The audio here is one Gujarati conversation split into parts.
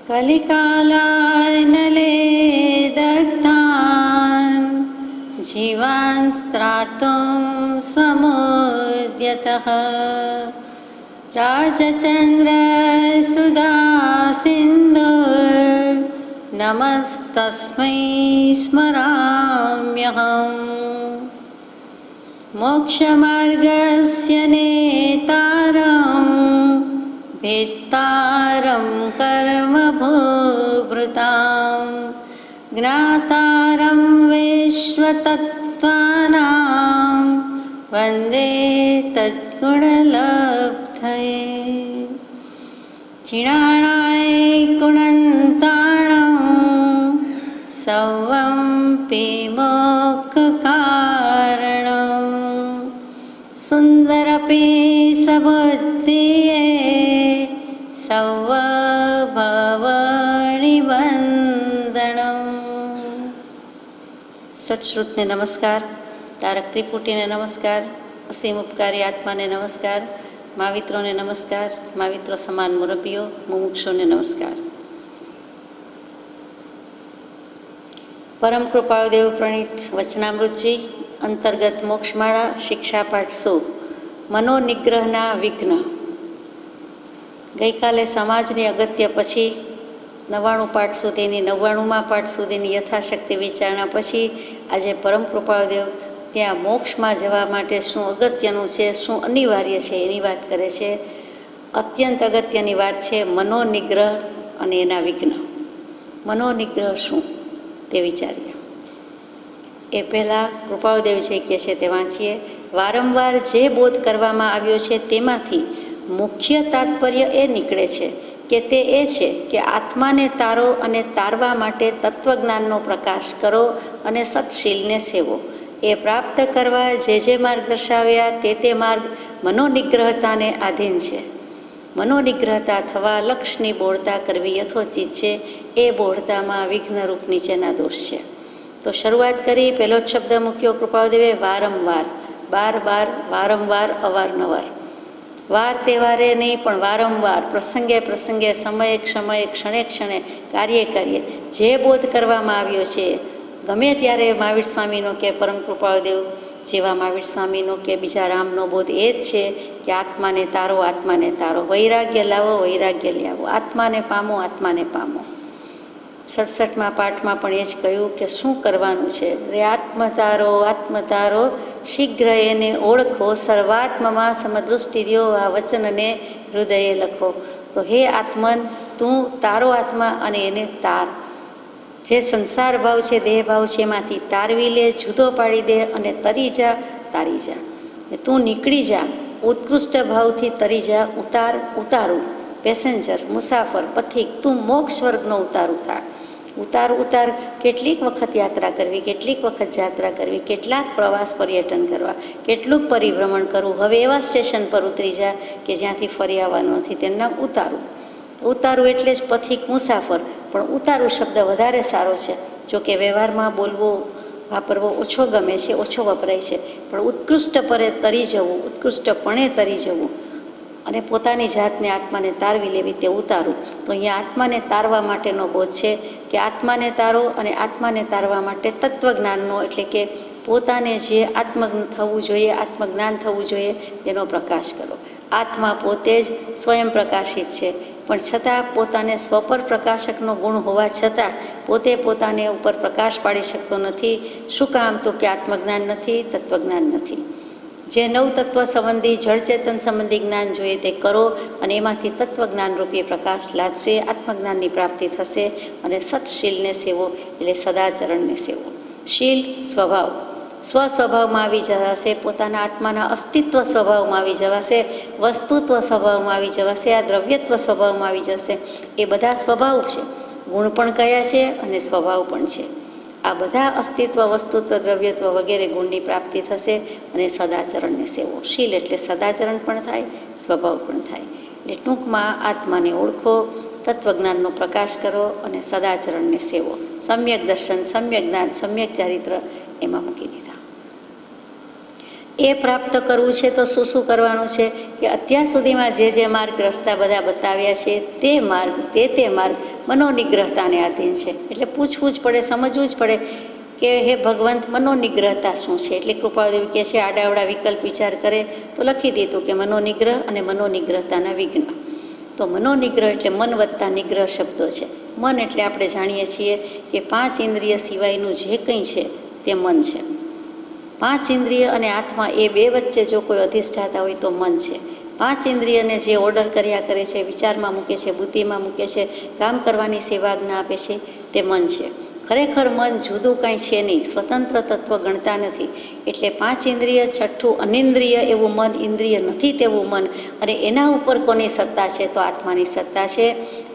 કલિકાલાનલે દગ્ધાન જીવાન સ્ત્રાતું સમુદ્યતઃ રાજચંદ્ર સુધા સિંધુર નમસ્તસ્મૈ સ્મરામ્યહં મોક્ષમાર્ગસ્ય નેતારં ભેત્તારં કર્મભૂભૃતાં જ્ઞાતારં વિશ્વતત્ત્વાનાં વંદે તદ્ગુણલબ્ધયે જીણાણાય ગુણંતાણં સૌવં મોક્ષકારણં સુંદરપી સબુદ્ધિયે સૌવભવાણિ વંદનમ. સટશ્રુતને નમસ્કાર, તારક ત્રિપુટીને નમસ્કાર, અસીમ ઉપકારી આત્માને નમસ્કાર, માવિત્રોને નમસ્કાર, માવિત્રો સમાન મુરબ્બીઓ મુમુક્ષોને નમસ્કાર. પરમ કૃપાળુદેવ પ્રણીત વચનામૃતજી અંતર્ગત મોક્ષમાળા શિક્ષાપાઠ 100 મનોનિગ્રહના વિઘ્ન. ગઈકાલે સમાજની અગત્ય પછી 99 પાઠ સુધીની 99મા પાઠ સુધીની યથાશક્તિ વિચારણા પછી આજે પરમ કૃપાળુદેવ ત્યાં મોક્ષમાં જવા માટે શું અગત્યનું છે, શું અનિવાર્ય છે એની વાત કરે છે. અત્યંત અગત્યની વાત છે મનોનિગ્રહ અને એના વિઘ્ન. મનોનિગ્રહ શું તે વિચારીએ. એ પહેલાં કૃપાળુદેવ જે કહે છે તે વાંચીએ. વારંવાર જે બોધ કરવામાં આવ્યો છે તેમાંથી મુખ્ય તાત્પર્ય એ નીકળે છે કે તે એ છે કે આત્માને તારો અને તારવા માટે તત્વજ્ઞાનનો પ્રકાશ કરો અને સત્શીલને સેવો. એ પ્રાપ્ત કરવા જે માર્ગ દર્શાવ્યા તે માર્ગ મનોનિગ્રહતાને આધીન છે. મનોનિગ્રહતા થવા લક્ષની બોળતા કરવી યથોચિત છે. એ બોળતામાં વિઘ્નરૂપ નીચેના દોષ છે. તો શરૂઆત કરી. પહેલો જ શબ્દ મૂક્યો કૃપાળુદેવે વારંવાર, બાર બાર, વારંવાર, અવારનવાર. વાર તહેવારે નહીં પણ વારંવાર, પ્રસંગે પ્રસંગે, સમયે ક્ષમયે, ક્ષણે ક્ષણે, કાર્યે કાર્યે જે બોધ કરવામાં આવ્યો છે ગમે ત્યારે મહાવીર સ્વામીનો કે પરમ કૃપાળુદેવ જેવા મહાવીર સ્વામીનો કે બીજા રામનો બોધ એ જ છે કે આત્માને તારો, આત્માને તારો, વૈરાગ્ય લાવો, વૈરાગ્ય લાવો, આત્માને પામો, આત્માને પામો. 67મા પાઠમાં પણ એ જ કહ્યું કે શું કરવાનું છે. રે આત્મતારો, આત્મતારો, શીઘ્ર એને ઓળખો, સર્વાત્મમાં સમદૃષ્ટિ દ્યો, આ વચનને હૃદયે લખો. તો હે આત્મન, તું તારો આત્મા અને એને તાર. જે સંસાર ભાવ છે, દેહ ભાવ છે, એમાંથી તારવી લે, જુદો પાડી દે અને તરી જા, તારી જા. તું નીકળી જા, ઉત્કૃષ્ટ ભાવથી તરી જા. ઉતારું પેસેન્જર, મુસાફર, પથિક, તું મોક્ષ વર્ગનો ઉતારું થા. ઉતાર કેટલીક વખત યાત્રા કરવી, કેટલીક વખત યાત્રા કરવી, કેટલાક પ્રવાસ પર્યટન કરવા, કેટલુંક પરિભ્રમણ કરવું. હવે એવા સ્ટેશન પર ઉતરી જા કે જ્યાંથી ફરી આવવાનું નથી. તેનું નામ ઉતારું એટલે જ પથિક, મુસાફર. પણ ઉતારું શબ્દ વધારે સારો છે. જો કે વ્યવહારમાં બોલવો, વાપરવો ઓછો ગમે છે, ઓછો વપરાય છે. પણ ઉત્કૃષ્ટ પરે તરી જવું, ઉત્કૃષ્ટપણે તરી જવું અને પોતાની જાતને આત્માને તારવી લેવી તે ઉતારું. તો અહીંયા આત્માને તારવા માટેનો બોધ છે કે આત્માને તારો અને આત્માને તારવા માટે તત્વજ્ઞાનનો એટલે કે પોતાને જે આત્મજ્ઞ થવું જોઈએ, આત્મજ્ઞાન થવું જોઈએ તેનો પ્રકાશ કરો. આત્મા પોતે જ સ્વયં પ્રકાશિત છે, પણ છતાં પોતાને સ્વપર પ્રકાશકનો ગુણ હોવા છતાં પોતે પોતાને ઉપર પ્રકાશ પાડી શકતો નથી. શું કામ? તો કે આત્મજ્ઞાન નથી, તત્વજ્ઞાન નથી. જે નવ તત્વ સંબંધી જળચેતન સંબંધી જ્ઞાન જોઈએ તે કરો અને એમાંથી તત્વજ્ઞાન રૂપી પ્રકાશ લાદશે, આત્મજ્ઞાનની પ્રાપ્તિ થશે. અને સત્શીલને સેવો એટલે સદાચરણને સેવો. શીલ સ્વભાવ, સ્વસ્વભાવમાં આવી જવાશે, પોતાના આત્માના અસ્તિત્વ સ્વભાવમાં આવી જવાશે, વસ્તુત્વ સ્વભાવમાં આવી જવાશે, આ દ્રવ્યત્વ સ્વભાવમાં આવી જશે. એ બધા સ્વભાવ છે. ગુણ પણ કયા છે અને સ્વભાવ પણ છે. આ બધા અસ્તિત્વ, વસ્તુત્વ, દ્રવ્યત્વ વગેરે ગુણની પ્રાપ્તિ થશે અને સદાચરણને સેવો. શીલ એટલે સદાચરણ પણ થાય, સ્વભાવ પણ થાય. એટલે ટૂંકમાં આત્માને ઓળખો, તત્વજ્ઞાનનો પ્રકાશ કરો અને સદાચરણને સેવો. સમ્યક દર્શન, સમ્યક જ્ઞાન, સમ્યક ચારિત્ર એમાં મૂકી દીધા. એ પ્રાપ્ત કરવું છે તો શું શું કરવાનું છે કે અત્યાર સુધીમાં જે માર્ગ રસ્તા બધા બતાવ્યા છે તે માર્ગ તે માર્ગ મનોનિગ્રહતાને આધીન છે. એટલે પૂછવું જ પડે, સમજવું જ પડે કે હે ભગવંત, મનોનિગ્રહતા શું છે? એટલે કૃપાદેવી કહે છે આડાવડા વિકલ્પ વિચાર કરે તો લખી દીધું કે મનોનિગ્રહ અને મનોનિગ્રહતાના વિઘ્ન. તો મનોનિગ્રહ એટલે મન વત્તા નિગ્રહ શબ્દો છે. મન એટલે આપણે જાણીએ છીએ કે 5 ઇન્દ્રિય સિવાયનું જે કંઈ છે તે મન છે. 5 ઇન્દ્રિય અને આત્મા એ બે વચ્ચે જો કોઈ અધિષ્ઠાતા હોય તો મન છે. 5 ઇન્દ્રિયને જે ઓર્ડર કર્યા કરે છે, વિચારમાં મૂકે છે, બુદ્ધિમાં મૂકે છે, કામ કરવાની સેવા આજ્ઞા આપે છે, તે મન છે. ખરેખર મન જુદું કાંઈ છે નહીં, સ્વતંત્ર તત્વ ગણતા નથી. એટલે 5 ઇન્દ્રિય છઠ્ઠું અનિન્દ્રિય એવું મન, ઇન્દ્રિય નથી તેવું મન. અને એના ઉપર કોની સત્તા છે? તો આત્માની સત્તા છે.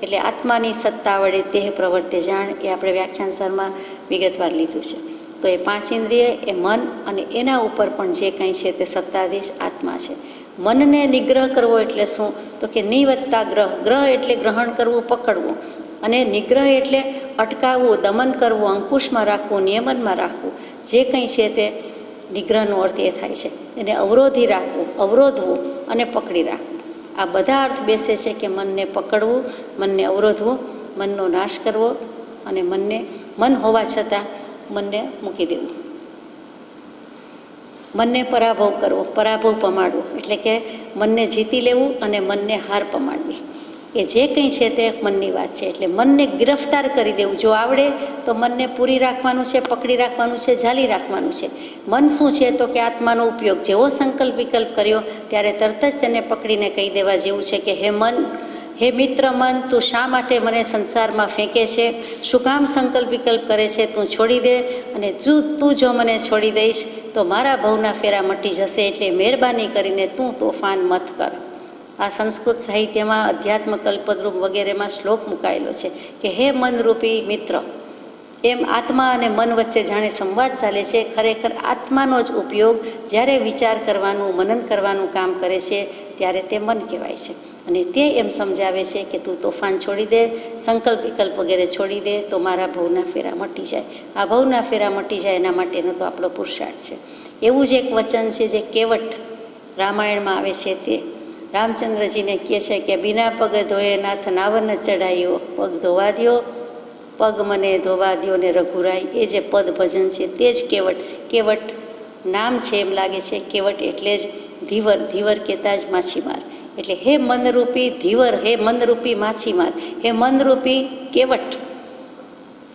એટલે આત્માની સત્તા વડે દેહ પ્રવર્તે જાણ, એ આપણે વ્યાખ્યાન સરમાં વિગતવાર લીધું છે. તો એ 5 ઇન્દ્રિય એ મન અને એના ઉપર પણ જે કંઈ છે તે સત્તાધીશ આત્મા છે. મનને નિગ્રહ કરવો એટલે શું? તો કે નિવત્તા ગ્રહ. ગ્રહ એટલે ગ્રહણ કરવું, પકડવું. અને નિગ્રહ એટલે અટકાવવું, દમન કરવું, અંકુશમાં રાખવું, નિયમનમાં રાખવું. જે કંઈ છે તે નિગ્રહનો અર્થ એ થાય છે. એને અવરોધી રાખવું, અવરોધવું અને પકડી રાખવું. આ બધા અર્થ બેસે છે કે મનને પકડવું, મનને અવરોધવું, મનનો નાશ કરવો અને મન હોવા છતાં મનને મૂકી દેવું. મનને પરાભવ કરવો, પરાભવ પમાડવો એટલે કે મનને જીતી લેવું અને મનને હાર પમાડવી. એ જે કંઈ છે તે મનની વાત છે. એટલે મનને ગિરફ્તાર કરી દેવું. જો આવડે તો મનને પૂરી રાખવાનું છે, પકડી રાખવાનું છે, ઝાલી રાખવાનું છે. મન શું છે? તો કે આત્માનો ઉપયોગ. જેવો સંકલ્પ વિકલ્પ કર્યો ત્યારે તરત જ તેને પકડીને કહી દેવા જેવું છે કે હે મન, હે મિત્ર મન, તું શા માટે મને સંસારમાં ફેંકે છે? શું કામ સંકલ્પ વિકલ્પ કરે છે? તું છોડી દે. અને તું જો મને છોડી દઈશ તો મારા ભવના ફેરા મટી જશે. એટલે મહેરબાની કરીને તું તોફાન મત કર. આ સંસ્કૃત સાહિત્યમાં અધ્યાત્મ કલ્પદ્રુપ વગેરેમાં શ્લોક મુકાયેલો છે કે હે મનરૂપી મિત્ર. એમ આત્મા અને મન વચ્ચે જાણે સંવાદ ચાલે છે. ખરેખર આત્માનો જ ઉપયોગ જ્યારે વિચાર કરવાનું, મનન કરવાનું કામ કરે છે ત્યારે તે મન કહેવાય છે. અને તે એમ સમજાવે છે કે તું તોફાન છોડી દે, સંકલ્પ વિકલ્પ વગેરે છોડી દે તો મારા ભવના ફેરા મટી જાય. આ ભવના ફેરા મટી જાય એના માટેનો તો આપણો પુરુષાર્થ છે. એવું જ એક વચન છે જે કેવટ રામાયણમાં આવે છે. તે રામચંદ્રજીને કહે છે કે બિના પગ ધોયે નાથ નાવન ચડાયો, પગ ધોવા દ્યો, પગ મને ધોવા દ્યો ને રઘુરાય. એ જે પદ ભજન છે તે જ કેવટ. કેવટ નામ છે એમ લાગે છે. કેવટ એટલે જ ધીવર. ધીવર કહેતા જ માછીમાર. એટલે હે મનરૂપી ધીવર, હે મનરૂપી માછીમાર, હે મનરૂપી કેવટ,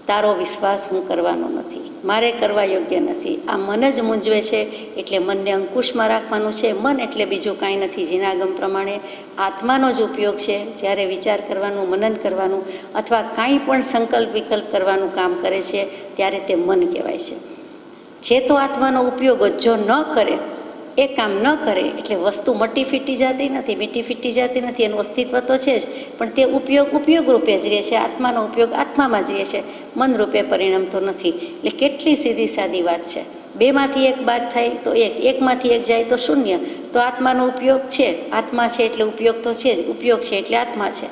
તારો વિશ્વાસ હું કરવાનો નથી, મારે કરવા યોગ્ય નથી. આ મન જ મૂંઝવે છે. એટલે મનને અંકુશમાં રાખવાનું છે. મન એટલે બીજું કાંઈ નથી. જીનાગમ પ્રમાણે આત્માનો જ ઉપયોગ છે. જ્યારે વિચાર કરવાનું, મનન કરવાનું અથવા કાંઈ પણ સંકલ્પ વિકલ્પ કરવાનું કામ કરે છે ત્યારે તે મન કહેવાય છે. જે તો આત્માનો ઉપયોગ જો ન કરે, એ કામ ન કરે એટલે વસ્તુ મટી ફીટી જતી નથી, મીઠી ફીટી જતી નથી. એનું અસ્તિત્વ તો છે જ, પણ તે ઉપયોગ રૂપે જ રહે છે. આત્માનો ઉપયોગ આત્મામાં જ રહે છે, મન રૂપે પરિણમતો નથી. એટલે કેટલી સીધી સાદી વાત છે. બેમાંથી એક બાદ થાય તો એકમાંથી એક જાય તો શૂન્ય. તો આત્માનો ઉપયોગ છે. આત્મા છે એટલે ઉપયોગ તો છે જ. ઉપયોગ છે એટલે આત્મા છે.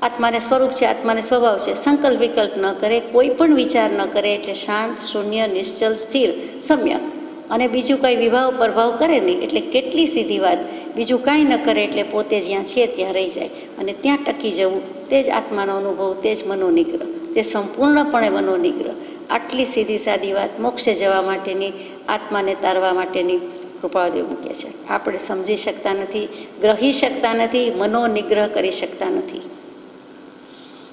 આત્માને સ્વરૂપ છે, આત્માને સ્વભાવ છે. સંકલ્પ વિકલ્પ ન કરે, કોઈ પણ વિચાર ન કરે એટલે શાંત, શૂન્ય, નિશ્ચલ, સ્થિર, સમ્યક. અને બીજું કંઈ વિભાવ પ્રભાવ કરે નહીં એટલે કેટલી સીધી વાત. બીજું કાંઈ ન કરે એટલે પોતે જ્યાં છે ત્યાં રહી જાય અને ત્યાં ટકી જવું, તે જ આત્માનો અનુભવ, તે જ મનોનિગ્રહ, તે સંપૂર્ણપણે મનોનિગ્રહ. આટલી સીધી સાદી વાત મોક્ષે જવા માટેની, આત્માને તારવા માટેની કૃપાળદેવ મૂકે છે. આપણે સમજી શકતા નથી, ગ્રહી શકતા નથી, મનોનિગ્રહ કરી શકતા નથી.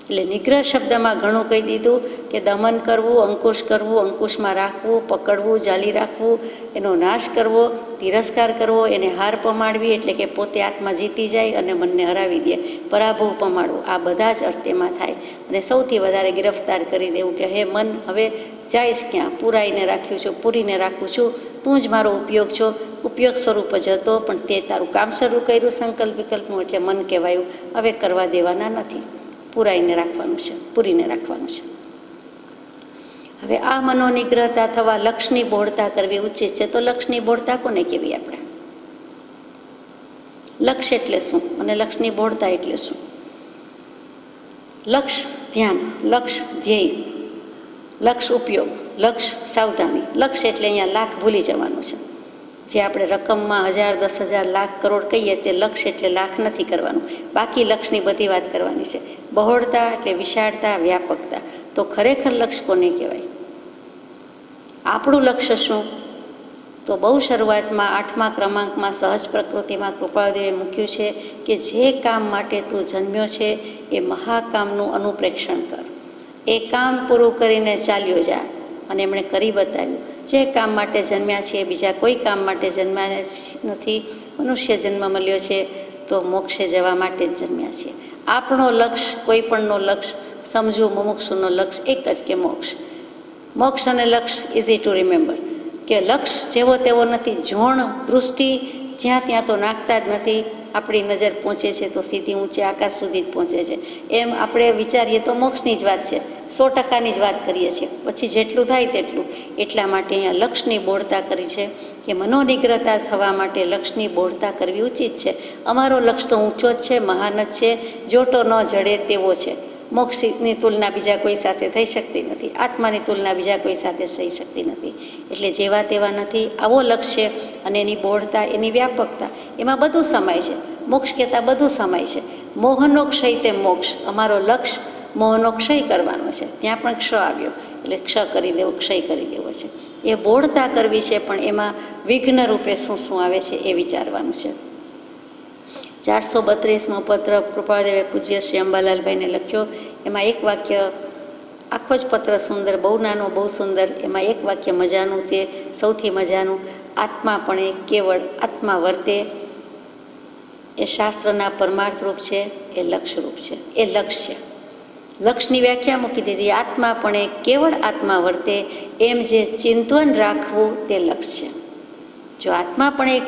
એટલે નિગ્રહ શબ્દમાં ઘણું કહી દીધું કે દમન કરવું, અંકુશ કરવું, અંકુશમાં રાખવું, પકડવું, જાલી રાખવું, એનો નાશ કરવો, તિરસ્કાર કરવો, એને હાર પમાડવી એટલે કે પોતે આત્મા જીતી જાય અને મનને હરાવી દે, પરાભવ પમાડવો. આ બધા જ અર્થ એમાં થાય. અને સૌથી વધારે ગિરફ્તાર કરી દેવું કે હે મન, હવે જાય ક્યાં? પૂરાઈને રાખ્યું છું, પૂરીને રાખું છું, તું જ મારો ઉપયોગ છો. ઉપયોગ સ્વરૂપ જ હતો, પણ તે તારું કામ શરૂ કર્યું સંકલ્પ વિકલ્પનું એટલે મન કહેવાયું. હવે કરવા દેવાના નથી, પૂરાઈને રાખવાનું છે, પૂરીને રાખવાનું છે. હવે આ મનોનિગ્રહતા થવા લક્ષની બોળતા કરવી ઉચિત છે. તો લક્ષની બોળતા કોને કહેવી? આપણે લક્ષ એટલે શું અને લક્ષની બોળતા એટલે શું? લક્ષ ધ્યાન, લક્ષ ધ્યેય, લક્ષ ઉપયોગ, લક્ષ સાવધાની. લક્ષ એટલે અહીંયા લાખ ભૂલી જવાનું છે. જે આપણે રકમમાં 1000, 10,000, લાખ, કરોડ કહીએ તે લક્ષ એટલે લાખ નથી કરવાનું, બાકી લક્ષની બધી વાત કરવાની છે. બહોળતા એટલે વિશાળતા, વ્યાપકતા. તો ખરેખર લક્ષ કોને કહેવાય? આપણું લક્ષ્ય શું? તો બહુ શરૂઆતમાં 8મા ક્રમાંકમાં સહજ પ્રકૃતિમાં કૃપાળુદેવે મૂક્યું છે કે જે કામ માટે તું જન્મ્યો છે એ મહાકામનું અનુપ્રેક્ષણ કર. એ કામ પૂરું કરીને ચાલ્યો જા. અને એમણે કરી બતાવ્યું. જે કામ માટે જન્મ્યા છે બીજા કોઈ કામ માટે જન્મ્યા નથી. મનુષ્ય જન્મ મળ્યો છે તો મોક્ષે જવા માટે જ જન્મ્યા છે. આપણો લક્ષ્ય, કોઈ પણનો લક્ષ્ય, સમજવું મુમુક્ષુનો લક્ષ્ય એક જ કે મોક્ષ. મોક્ષ અને લક્ષ્ય ઇઝી ટુ રિમેમ્બર. કે લક્ષ્ય જેવો તેવો નથી. ઝોણ દૃષ્ટિ જ્યાં ત્યાં તો નાખતા જ નથી. આપણી નજર પહોંચે છે તો સીધી ઊંચે આકાશ સુધી જ પહોંચે છે. એમ આપણે વિચારીએ તો મોક્ષની જ વાત છે, 100%ની જ વાત કરીએ છીએ. પછી જેટલું થાય તેટલું. એટલા માટે અહીંયા લક્ષ્યની બોળતા કરી છે કે મનોનિગ્રહતા થવા માટે લક્ષ્યની બોળતા કરવી ઉચિત છે. અમારો લક્ષ્ય તો ઊંચો જ છે, મહાન જ છે, જોટો ન જડે તેવો છે. મોક્ષની તુલના બીજા કોઈ સાથે થઈ શકતી નથી. આત્માની તુલના બીજા કોઈ સાથે થઈ શકતી નથી. એટલે જેવા તેવા નથી. આવો લક્ષ્ય અને એની બોળતા, એની વ્યાપકતા, એમાં બધું સમાય છે. મોક્ષ કહેતા બધું સમાય છે. મોહનો ક્ષય તે મોક્ષ. અમારો લક્ષ્ય મોહનો ક્ષય કરવાનો છે. ત્યાં પણ ક્ષ આવ્યો એટલે ક્ષ કરી દેવો, ક્ષય કરી દેવો છે. એ બોળતા કરવી છે, પણ એમાં વિઘ્ન રૂપે શું શું આવે છે એ વિચારવાનું છે. 432મો પત્ર કૃપાળુદેવે પૂજ્ય શ્રી અંબાલાલભાઈને લખ્યો. એમાં એક વાક્ય, આખો જ પત્ર સુંદર, બહુ નાનો બહુ સુંદર. એમાં એક વાક્ય મજાનું, તે સૌથી મજાનું. આત્મા પણ એ કેવળ આત્મા વર્તે એ શાસ્ત્રના પરમાર્થ રૂપ છે, એ લક્ષ્ય રૂપ છે, એ લક્ષ્ય. લક્ષ્યની વ્યાખ્યા મૂકી દીધી. આત્મા પણ એ કેવળ આત્મા વર્તે એમ જે ચિંતન રાખવું તે લક્ષ્ય. જો આત્મા પણ એક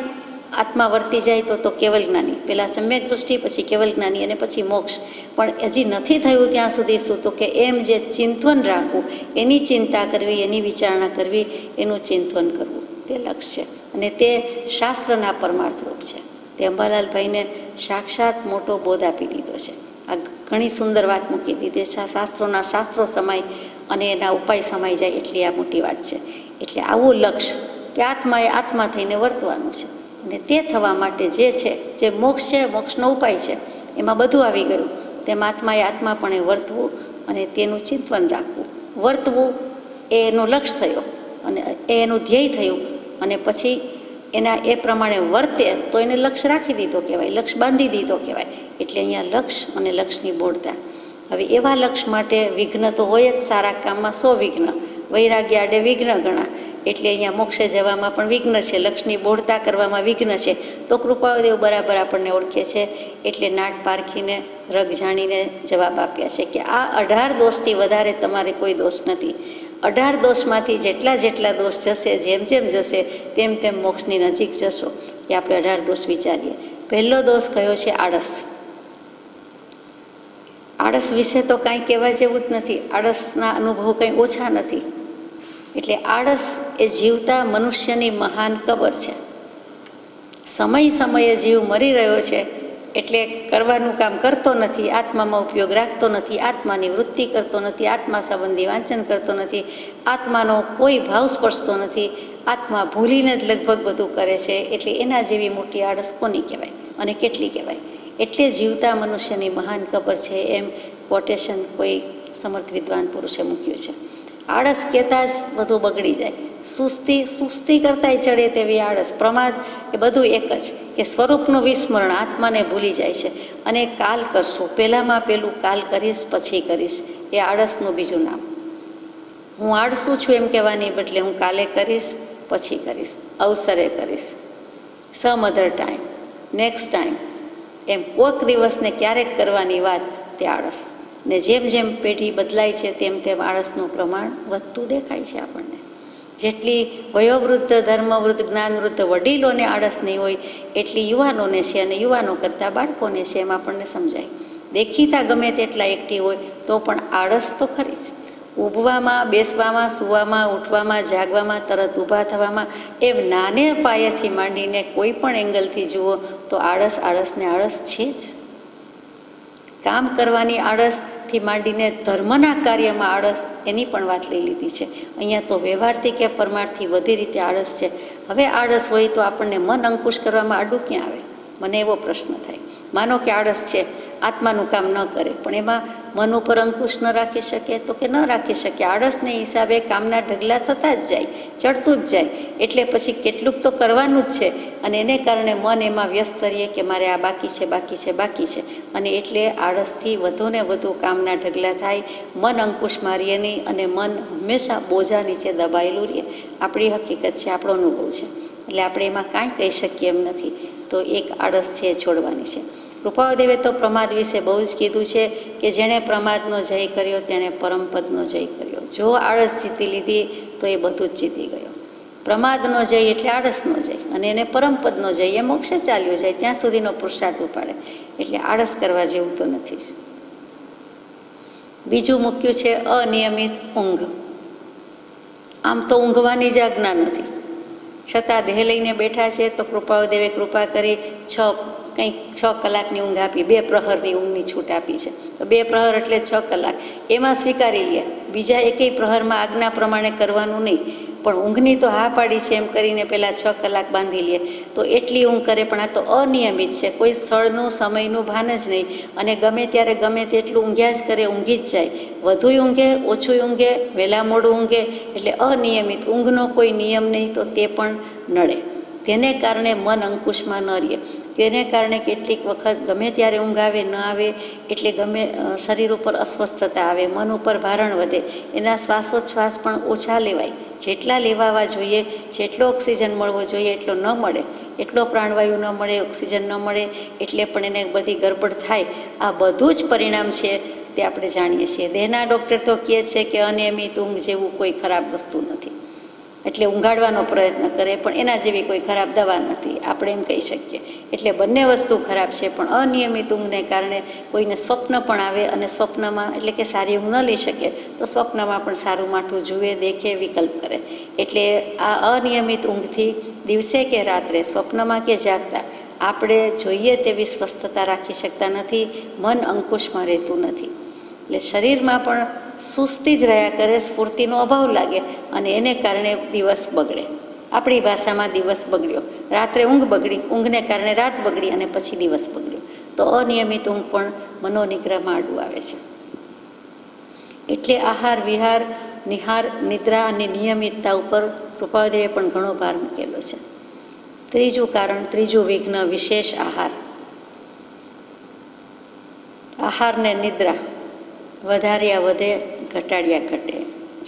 આત્મા વર્તી જાય તો કેવલ જ્ઞાની. પહેલાં સમ્યક દૃષ્ટિ, પછી કેવલ જ્ઞાની અને પછી મોક્ષ. પણ હજી નથી થયું ત્યાં સુધી શું? તો કે એમ જે ચિંતન રાખવું, એની ચિંતા કરવી, એની વિચારણા કરવી, એનું ચિંતન કરવું તે લક્ષ્ય. અને તે શાસ્ત્રના પરમાર્થ રૂપ છે. તે અંબાલાલભાઈને સાક્ષાત મોટો બોધ આપી દીધો છે. આ ઘણી સુંદર વાત મૂકી દીધી. શાસ્ત્રોના શાસ્ત્રો સમાય અને એના ઉપાય સમાઈ જાય એટલી આ મોટી વાત છે. એટલે આવું લક્ષ્ય કે આત્માએ આત્મા થઈને વર્તવાનું છે. અને તે થવા માટે જે છે, જે મોક્ષ છે, મોક્ષનો ઉપાય છે, એમાં બધું આવી ગયું. તેમ આત્માએ આત્મા પણ વર્તવું અને તેનું ચિંતન રાખવું. વર્તવું એ એનું લક્ષ્ય થયો અને એ એનું ધ્યેય થયું. અને પછી એના એ પ્રમાણે વર્તે તો એને લક્ષ્ય રાખી દીધો કહેવાય, લક્ષ્ય બાંધી દીધો કહેવાય. એટલે અહીંયા લક્ષ્ય અને લક્ષ્યની બોળતા. હવે એવા લક્ષ્ય માટે વિઘ્ન તો હોય જ. સારા કામમાં 100 વિઘ્ન. વૈરાગ્ય આડે વિઘ્ન ગણા. એટલે અહીંયા મોક્ષે જવામાં પણ વિઘ્ન છે, લક્ષ્યની બોળતા કરવામાં વિઘ્ન છે. તો કૃપાળુદેવ બરાબર આપણને ઓળખે છે. એટલે નાટ પારખીને, રગ જાણીને જવાબ આપ્યા છે કે આ 18 દોષથી વધારે તમારે કોઈ દોષ નથી. 18 દોષમાંથી જેટલા દોષ જશે, જેમ જેમ જશે તેમ તેમ મોક્ષની નજીક જશો. એ આપણે 18 દોષ વિચારીએ. પહેલો દોષ કયો છે? આળસ. આળસ વિશે તો કાંઈ કહેવા જેવું જ નથી. આળસના અનુભવ કંઈ ઓછા નથી. એટલે આળસ એ જીવતા મનુષ્યની મહાન કબર છે. સમય સમયે જીવ મરી રહ્યો છે એટલે કરવાનું કામ કરતો નથી, આત્મામાં ઉપયોગ રાખતો નથી, આત્માની વૃત્તિ કરતો નથી, આત્મા સંબંધી વાંચન કરતો નથી, આત્માનો કોઈ ભાવ સ્પર્શતો નથી, આત્મા ભૂલીને જ લગભગ બધું કરે છે. એટલે એના જેવી મોટી આળસ કોની કહેવાય અને કેટલી કહેવાય? એટલે જીવતા મનુષ્યની મહાન કબર છે એમ કોટેશન કોઈ સમર્થ વિદ્વાન પુરુષે મૂક્યું છે. આળસ કહેતા જ બધું બગડી જાય. સુસ્તી કરતાંય ચડે તેવી આળસ, પ્રમાદ એ બધું એક જ કે સ્વરૂપનું વિસ્મરણ, આત્માને ભૂલી જાય છે. અને કાલ કરશું, પહેલામાં પેલું કાલ કરીશ, પછી કરીશ, એ આળસનું બીજું નામ. હું આળસું છું એમ કહેવાની બદલે હું કાલે કરીશ, પછી કરીશ, અવસરે કરીશ, સમ અધર ટાઈમ, નેક્સ્ટ ટાઈમ, એમ કોઈક દિવસને ક્યારેક કરવાની વાત તે આળસ. ને જેમ જેમ પેઢી બદલાય છે તેમ તેમ આળસનું પ્રમાણ વધતું દેખાય છે આપણને. જેટલી વયોવૃદ્ધ, ધર્મવૃદ્ધ, જ્ઞાનવૃદ્ધ વડીલોને આળસ નહીં હોય એટલી યુવાનોને છે, અને યુવાનો કરતાં બાળકોને છે. એમ આપણને સમજાય. દેખીતા ગમે તેટલા એક્ટિવ હોય તો પણ આળસ તો ખરી જ. ઊભવામાં, બેસવામાં, સૂવામાં, ઉઠવામાં, જાગવામાં, તરત ઊભા થવામાં, એમ નાને પાયેથી માંડીને કોઈ પણ એંગલથી જુઓ તો આળસ ને આળસ છે જ. કામ કરવાની આળસથી થી માંડીને ધર્મના કાર્યમાં આળસ, એની પણ વાત લઈ લીધી છે. અહીંયા તો વ્યવહારથી કે પરમાર્થથી બધી રીતે આળસ છે. હવે આળસ હોય તો આપણને મન અંકુશ કરવામાં આડું ક્યાં આવે? મને એવો પ્રશ્ન થાય. માનો કે આળસ છે, આત્માનું કામ ન કરે, પણ એમાં મન ઉપર અંકુશ ન રાખી શકે તો કે ન રાખી શકે. આળસને હિસાબે કામના ઢગલા થતા જ જાય, ચડતું જ જાય. એટલે પછી કેટલુંક તો કરવાનું જ છે, અને એને કારણે મન એમાં વ્યસ્ત રહીએ કે મારે આ બાકી છે, બાકી છે, બાકી છે. અને એટલે આળસથી વધુ ને વધુ કામના ઢગલા થાય, મન અંકુશ મારીએ નહીં, અને મન હંમેશા બોજા નીચે દબાયેલું રહે. આપણી હકીકત છે, આપણો અનુભવ છે, એટલે આપણે એમાં કાંઈ કહી શકીએ એમ નથી. તો એક આળસ છે એ છોડવાની છે. કૃપાળુદેવે તો પ્રમાદ વિશે બહુ જ કીધું છે કે જેણે પ્રમાદનો જય કર્યો તેણે પરમપદનો જય કર્યો. જો આળસ જીતી લીધી તો એ બધું જ જીતી ગયો. પ્રમાદનો જય એટલે આળસનો જય, અને એને પરમપદનો જય એ મોક્ષે ચાલ્યો જાય, ત્યાં સુધીનો પુરુષાર્થ ઉપાડે. એટલે આળસ કરવા જેવું તો નથી જ. બીજું મૂક્યું છે અનિયમિત ઊંઘ. આમ તો ઊંઘવાની જ આજ્ઞા નથી, છતાં દેહ લઈને બેઠા છે તો કૃપાળુદેવે કૃપા કરી 6 કલાકની ઊંઘ આપી, 2 પ્રહરની ઊંઘની છૂટ આપી છે. તો 2 પ્રહર એટલે 6 કલાક, એમાં સ્વીકારી લે. બીજા એકેય પ્રહરમાં આજ્ઞા પ્રમાણે કરવાનું નહીં, પણ ઊંઘની તો હા પાડી છે એમ કરીને પેલા 6 કલાક બાંધી લે. તો એટલી ઊંઘ કરે, પણ આ તો અનિયમિત છે, કોઈ સ્થળનું સમયનું ભાન જ નહીં, અને ગમે ત્યારે ગમે તેટલું ઊંઘ્યા જ કરે, ઊંઘી જ જાય. વધુ ઊંઘે, ઓછું ઊંઘે, વહેલા મોડું ઊંઘે, એટલે અનિયમિત. ઊંઘનો કોઈ નિયમ નહીં તો તે પણ નડે. તેને કારણે મન અંકુશમાં ન રહે. તેને કારણે કેટલીક વખત ગમે ત્યારે ઊંઘ આવે ન આવે એટલે શરીર ઉપર અસ્વસ્થતા આવે, મન ઉપર ભારણ વધે, એના શ્વાસોચ્છ્વાસ પણ ઓછા લેવાય. જેટલા લેવાવા જોઈએ, જેટલો ઓક્સિજન મળવો જોઈએ એટલો ન મળે, એટલો પ્રાણવાયુ ન મળે, ઓક્સિજન ન મળે, એટલે પણ એને બધી ગડબડ થાય. આ બધું જ પરિણામ છે તે આપણે જાણીએ છીએ. દેહના ડૉક્ટર તો કહે છે કે અનિયમિત ઊંઘ જેવું કોઈ ખરાબ વસ્તુ નથી, એટલે ઊંઘાડવાનો પ્રયત્ન કરે, પણ એના જેવી કોઈ ખરાબ દવા નથી, આપણે એમ કહી શકીએ. એટલે બંને વસ્તુ ખરાબ છે, પણ અનિયમિત ઊંઘને કારણે કોઈને સ્વપ્ન પણ આવે, અને સ્વપ્નમાં એટલે કે સારી ઊંઘ ન લઈ શકે તો સ્વપ્નમાં પણ સારું માઠું જુએ, દેખે, વિકલ્પ કરે. એટલે આ અનિયમિત ઊંઘથી દિવસે કે રાત્રે, સ્વપ્નમાં કે જાગતા, આપણે જોઈએ તેવી સ્વસ્થતા રાખી શકતા નથી, મન અંકુશમાં રહેતું નથી. એટલે શરીરમાં પણ સુસ્તી જ રહ્યા કરે, સ્ફૂર્તિનો અભાવ લાગે, અને એને કારણે દિવસ બગડે. આપણી ભાષામાં દિવસ બગડ્યો, રાત્રે ઊંઘ બગડી, ઊંઘને કારણે રાત બગડી, અને પછી દિવસ બગડ્યો. તો અનિયમિત ઊંઘ પણ મનોનિગ્રહમાં આડું આવે છે. એટલે આહાર, વિહાર, નિહાર, નિદ્રા અને નિયમિતતા ઉપર કૃપાળુદેવે પણ ઘણો ભાર મૂકેલો છે. ત્રીજું કારણ, ત્રીજું વિઘ્ન, વિશેષ આહાર. આહાર ને નિદ્રા વધાર્યા વધે, ઘટાડ્યા ઘટે.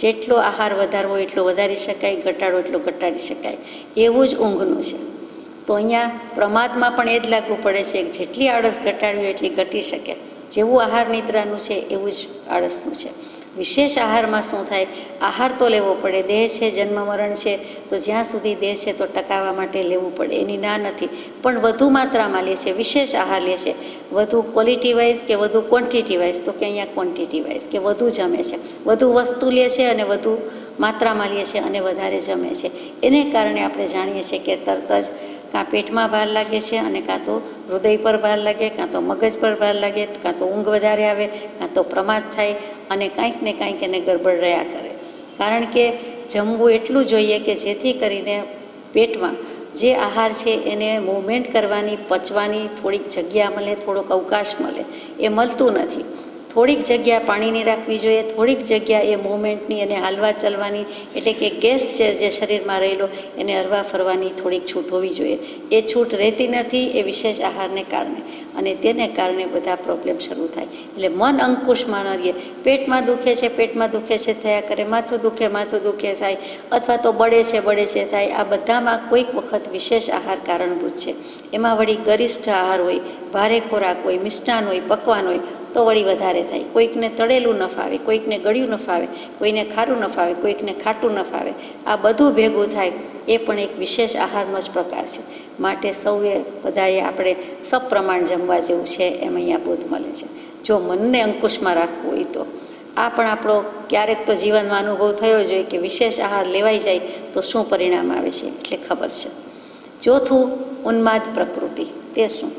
જેટલો આહાર વધારવો એટલો વધારી શકાય, ઘટાડો એટલો ઘટાડી શકાય, એવું જ ઊંઘનું છે. તો અહીંયા પ્રમાદમાં પણ એ જ લાગુ પડે છે કે જેટલી આળસ ઘટાડવી એટલી ઘટી શકે. જેવું આહાર નિદ્રાનું છે એવું જ આળસનું છે. વિશેષ આહારમાં શું થાય? આહાર તો લેવો પડે, દેહ છે, જન્મ મરણ છે, તો જ્યાં સુધી દેહ છે તો ટકાવવા માટે લેવું પડે, એની ના નથી, પણ વધુ માત્રામાં લે છે, વિશેષ આહાર લે છે. વધુ ક્વોલિટી વાઇઝ કે વધુ ક્વોન્ટિટી વાઇઝ? તો કે અહીંયા ક્વોન્ટિટી વાઇઝ, કે વધુ જમે છે, વધુ વસ્તુ લે છે અને વધુ માત્રામાં લે છે અને વધારે જમે છે. એને કારણે આપણે જાણીએ છીએ કે તરત જ કાં પેટમાં ભાર લાગે છે, અને કાં તો હૃદય પર ભાર લાગે, કાં તો મગજ પર ભાર લાગે, કાં તો ઊંઘ વધારે આવે, કાં તો પ્રમાદ થાય, અને કાંઈક ને કાંઈક એને ગડબડ રહ્યા કરે. કારણ કે જમવું એટલું જોઈએ કે જેથી કરીને પેટમાં જે આહાર છે એને મૂવમેન્ટ કરવાની, પચવાની થોડીક જગ્યા મળે, થોડોક અવકાશ મળે. એ મળતું નથી. થોડીક જગ્યા પાણીની રાખવી જોઈએ, થોડીક જગ્યા એ મૂવમેન્ટની અને હાલવા ચાલવાની, એટલે કે ગેસ છે જે શરીરમાં રહેલો એને હરવા ફરવાની થોડીક છૂટ હોવી જોઈએ. એ છૂટ રહેતી નથી એ વિશેષ આહારને કારણે, અને તેને કારણે બધા પ્રોબ્લેમ શરૂ થાય. એટલે મન અંકુશમાં ન રહે. પેટમાં દુખે છે, પેટમાં દુખે છે થયા કરે, માથું દુખે થાય, અથવા તો બળે છે થાય. આ બધામાં કોઈક વખત વિશેષ આહાર કારણભૂત છે. એમાં વળી ગરિષ્ઠ આહાર હોય, ભારે ખોરાક હોય, મિષ્ટાન હોય, પકવાન હોય તો વળી વધારે થાય. કોઈકને તળેલું ન ફાવે, કોઈકને ગળ્યું ન ફાવે, કોઈને ખારું ન ફાવે, કોઈકને ખાટું ન ફાવે. આ બધું ભેગું થાય એ પણ એક વિશેષ આહારનો જ પ્રકાર છે. માટે સૌએ બધાએ આપણે સપ્રમાણ જમવા જેવું છે એમ અહીંયા બોધ મળે છે. જો મનને અંકુશમાં રાખવું હોય તો આ પણ આપણો ક્યારેક તો જીવનમાં અનુભવ થયો જોઈએ કે વિશેષ આહાર લેવાઈ જાય તો શું પરિણામ આવે છે, એટલે ખબર છે. ચોથું, ઉન્માદ પ્રકૃતિ. તે શું?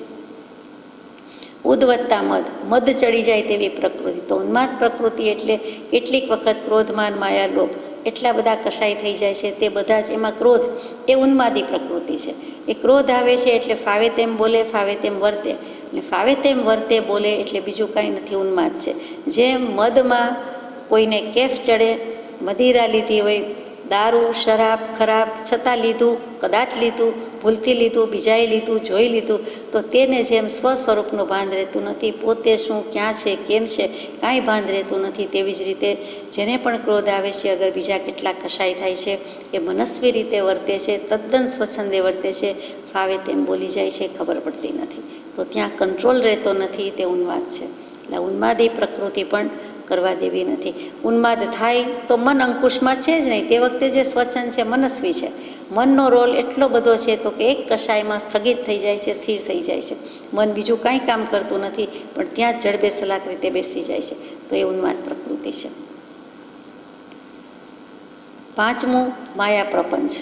ઉદ્વત્તા મદ ચડી જાય તેવી પ્રકૃતિ. તો ઉન્માદ પ્રકૃતિ એટલે કેટલીક વખત ક્રોધમાન માયા લોભ એટલા બધા કશાય થઈ જાય છે, તે બધા જ એમાં ક્રોધ એ ઉન્માદી પ્રકૃતિ છે. એ ક્રોધ આવે છે એટલે ફાવે તેમ બોલે, ફાવે તેમ વર્તે, અને ફાવે તેમ વર્તે બોલે એટલે બીજું કાંઈ નથી, ઉન્માદ છે. જેમ મદમાં કોઈને કેફ ચડે, મદિરા લીધી હોય, દારૂ શરાબ ખરાબ છતાં લીધું, કદાચ લીધું, ભૂલથી લીધું, બીજાએ લીધું, જોઈ લીધું, તો તેને જેમ સ્વ સ્વરૂપનું ભાન રહેતું નથી, પોતે શું ક્યાં છે કેમ છે કાંઈ ભાન રહેતું નથી, તેવી જ રીતે જેને પણ ક્રોધ આવે છે, અગર બીજા કેટલા કશાય થાય છે, એ મનસ્વી રીતે વર્તે છે, તદ્દન સ્વચ્છંદે વર્તે છે, ફાવે તેમ બોલી જાય છે, ખબર પડતી નથી, તો ત્યાં કંટ્રોલ રહેતો નથી, તે ઉન્માદ છે. એટલે ઉન્માદી પ્રકૃતિ પણ કરવા દેવી નથી. ઉન્માદ થાય તો મન અંકુશમાં છે જ નહીં, તે વખતે જે સ્વચ્છંદ છે મનસ્વી છે. મનનો રોલ એટલો બધો છે તો કે એક કશાયમાં સ્થગિત થઈ જાય છે, સ્થિર થઈ જાય છે. મન બીજું કાંઈ કામ કરતું નથી, પણ ત્યાં જ જડબેસલાક રીતે બેસી જાય છે, તો એ ઉન્માદ પ્રકૃતિ છે. પાંચમું માયા પ્રપંચ.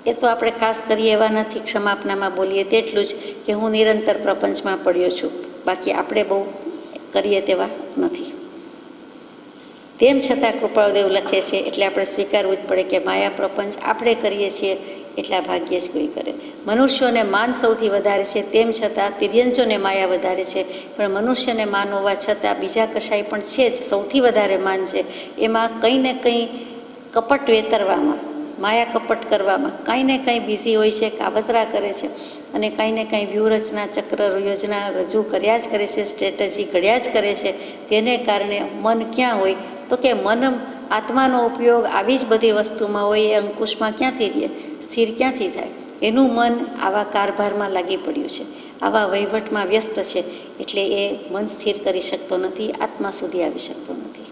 એ તો આપણે ખાસ કરીએ એવા નથી, ક્ષમાપનામાં બોલીએ તેટલું જ કે હું નિરંતર પ્રપંચમાં પડ્યો છું, બાકી આપણે બહુ કરીએ તેવા નથી. તેમ છતાં કૃપાળુદેવ લખે છે એટલે આપણે સ્વીકારવું જ પડે કે માયા પ્રપંચ આપણે કરીએ છીએ એટલા ભાગ્યે જ કોઈ કરે. મનુષ્યોને માન સૌથી વધારે છે, તેમ છતાં તિર્યંચોને માયા વધારે છે, પણ મનુષ્યને માન હોવા છતાં બીજા કશાય પણ છે જ, સૌથી વધારે માન છે. એમાં કંઈ ને કંઈ કપટ વેતરવામાં, માયા કપટ કરવામાં કાંઈ ને કાંઈ બિઝી હોય છે, કાબતરા કરે છે, અને કાંઈ ને કાંઈ વ્યૂહરચના ચક્ર યોજના રજૂ કર્યા જ કરે છે, સ્ટ્રેટેજી ઘડ્યા જ કરે છે. તેને કારણે મન ક્યાં હોય તો કે મન આત્માનો ઉપયોગ આવી જ બધી વસ્તુમાં હોય, એ અંકુશમાં ક્યાંથી રહે, સ્થિર ક્યાંથી થાય? એનું મન આવા કારભારમાં લાગી પડ્યું છે, આવા વહીવટમાં વ્યસ્ત છે, એટલે એ મન સ્થિર કરી શકતો નથી, આત્મા સુધી આવી શકતો નથી.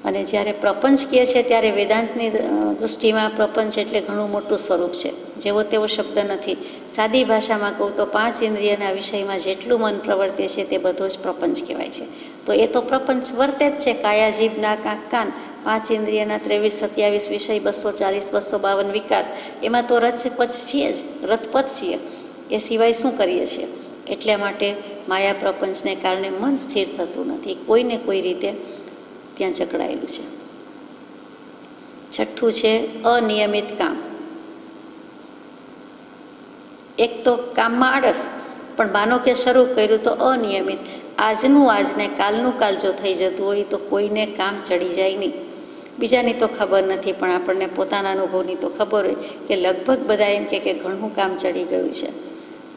અને જ્યારે પ્રપંચ કહે છે ત્યારે વેદાંતની દૃષ્ટિમાં પ્રપંચ એટલે ઘણું મોટું સ્વરૂપ છે, જેવો તેવો શબ્દ નથી. સાદી ભાષામાં કહું તો 5 ઇન્દ્રિયના વિષયમાં જેટલું મન પ્રવર્તે છે તે બધો જ પ્રપંચ કહેવાય છે. તો એ તો પ્રપંચ વર્તે જ છે. કાયા જીભ નાક આંખ કાન 5 ઇન્દ્રિયના 23 27 વિષય 240 252 વિકાર, એમાં તો રચપચ છીએ જ, રથપથ છીએ, એ સિવાય શું કરીએ છીએ? એટલા માટે માયા પ્રપંચને કારણે મન સ્થિર થતું નથી, કોઈને કોઈ રીતે ત્યાં જકડાયેલું છે. છઠ્ઠું છે અનિયમિત કામ. એક તો કામમાં આળસ, પણ માનો કે શરૂ કર્યું તો અનિયમિત, આજનું આજને કાલનું કાલ જો થઈ જતું હોય તો કોઈને કામ ચડી જાય નહીં. બીજાની તો ખબર નથી, પણ આપણને પોતાના અનુભવની તો ખબર હોય કે લગભગ બધા એમ કે ઘણું કામ ચડી ગયું છે,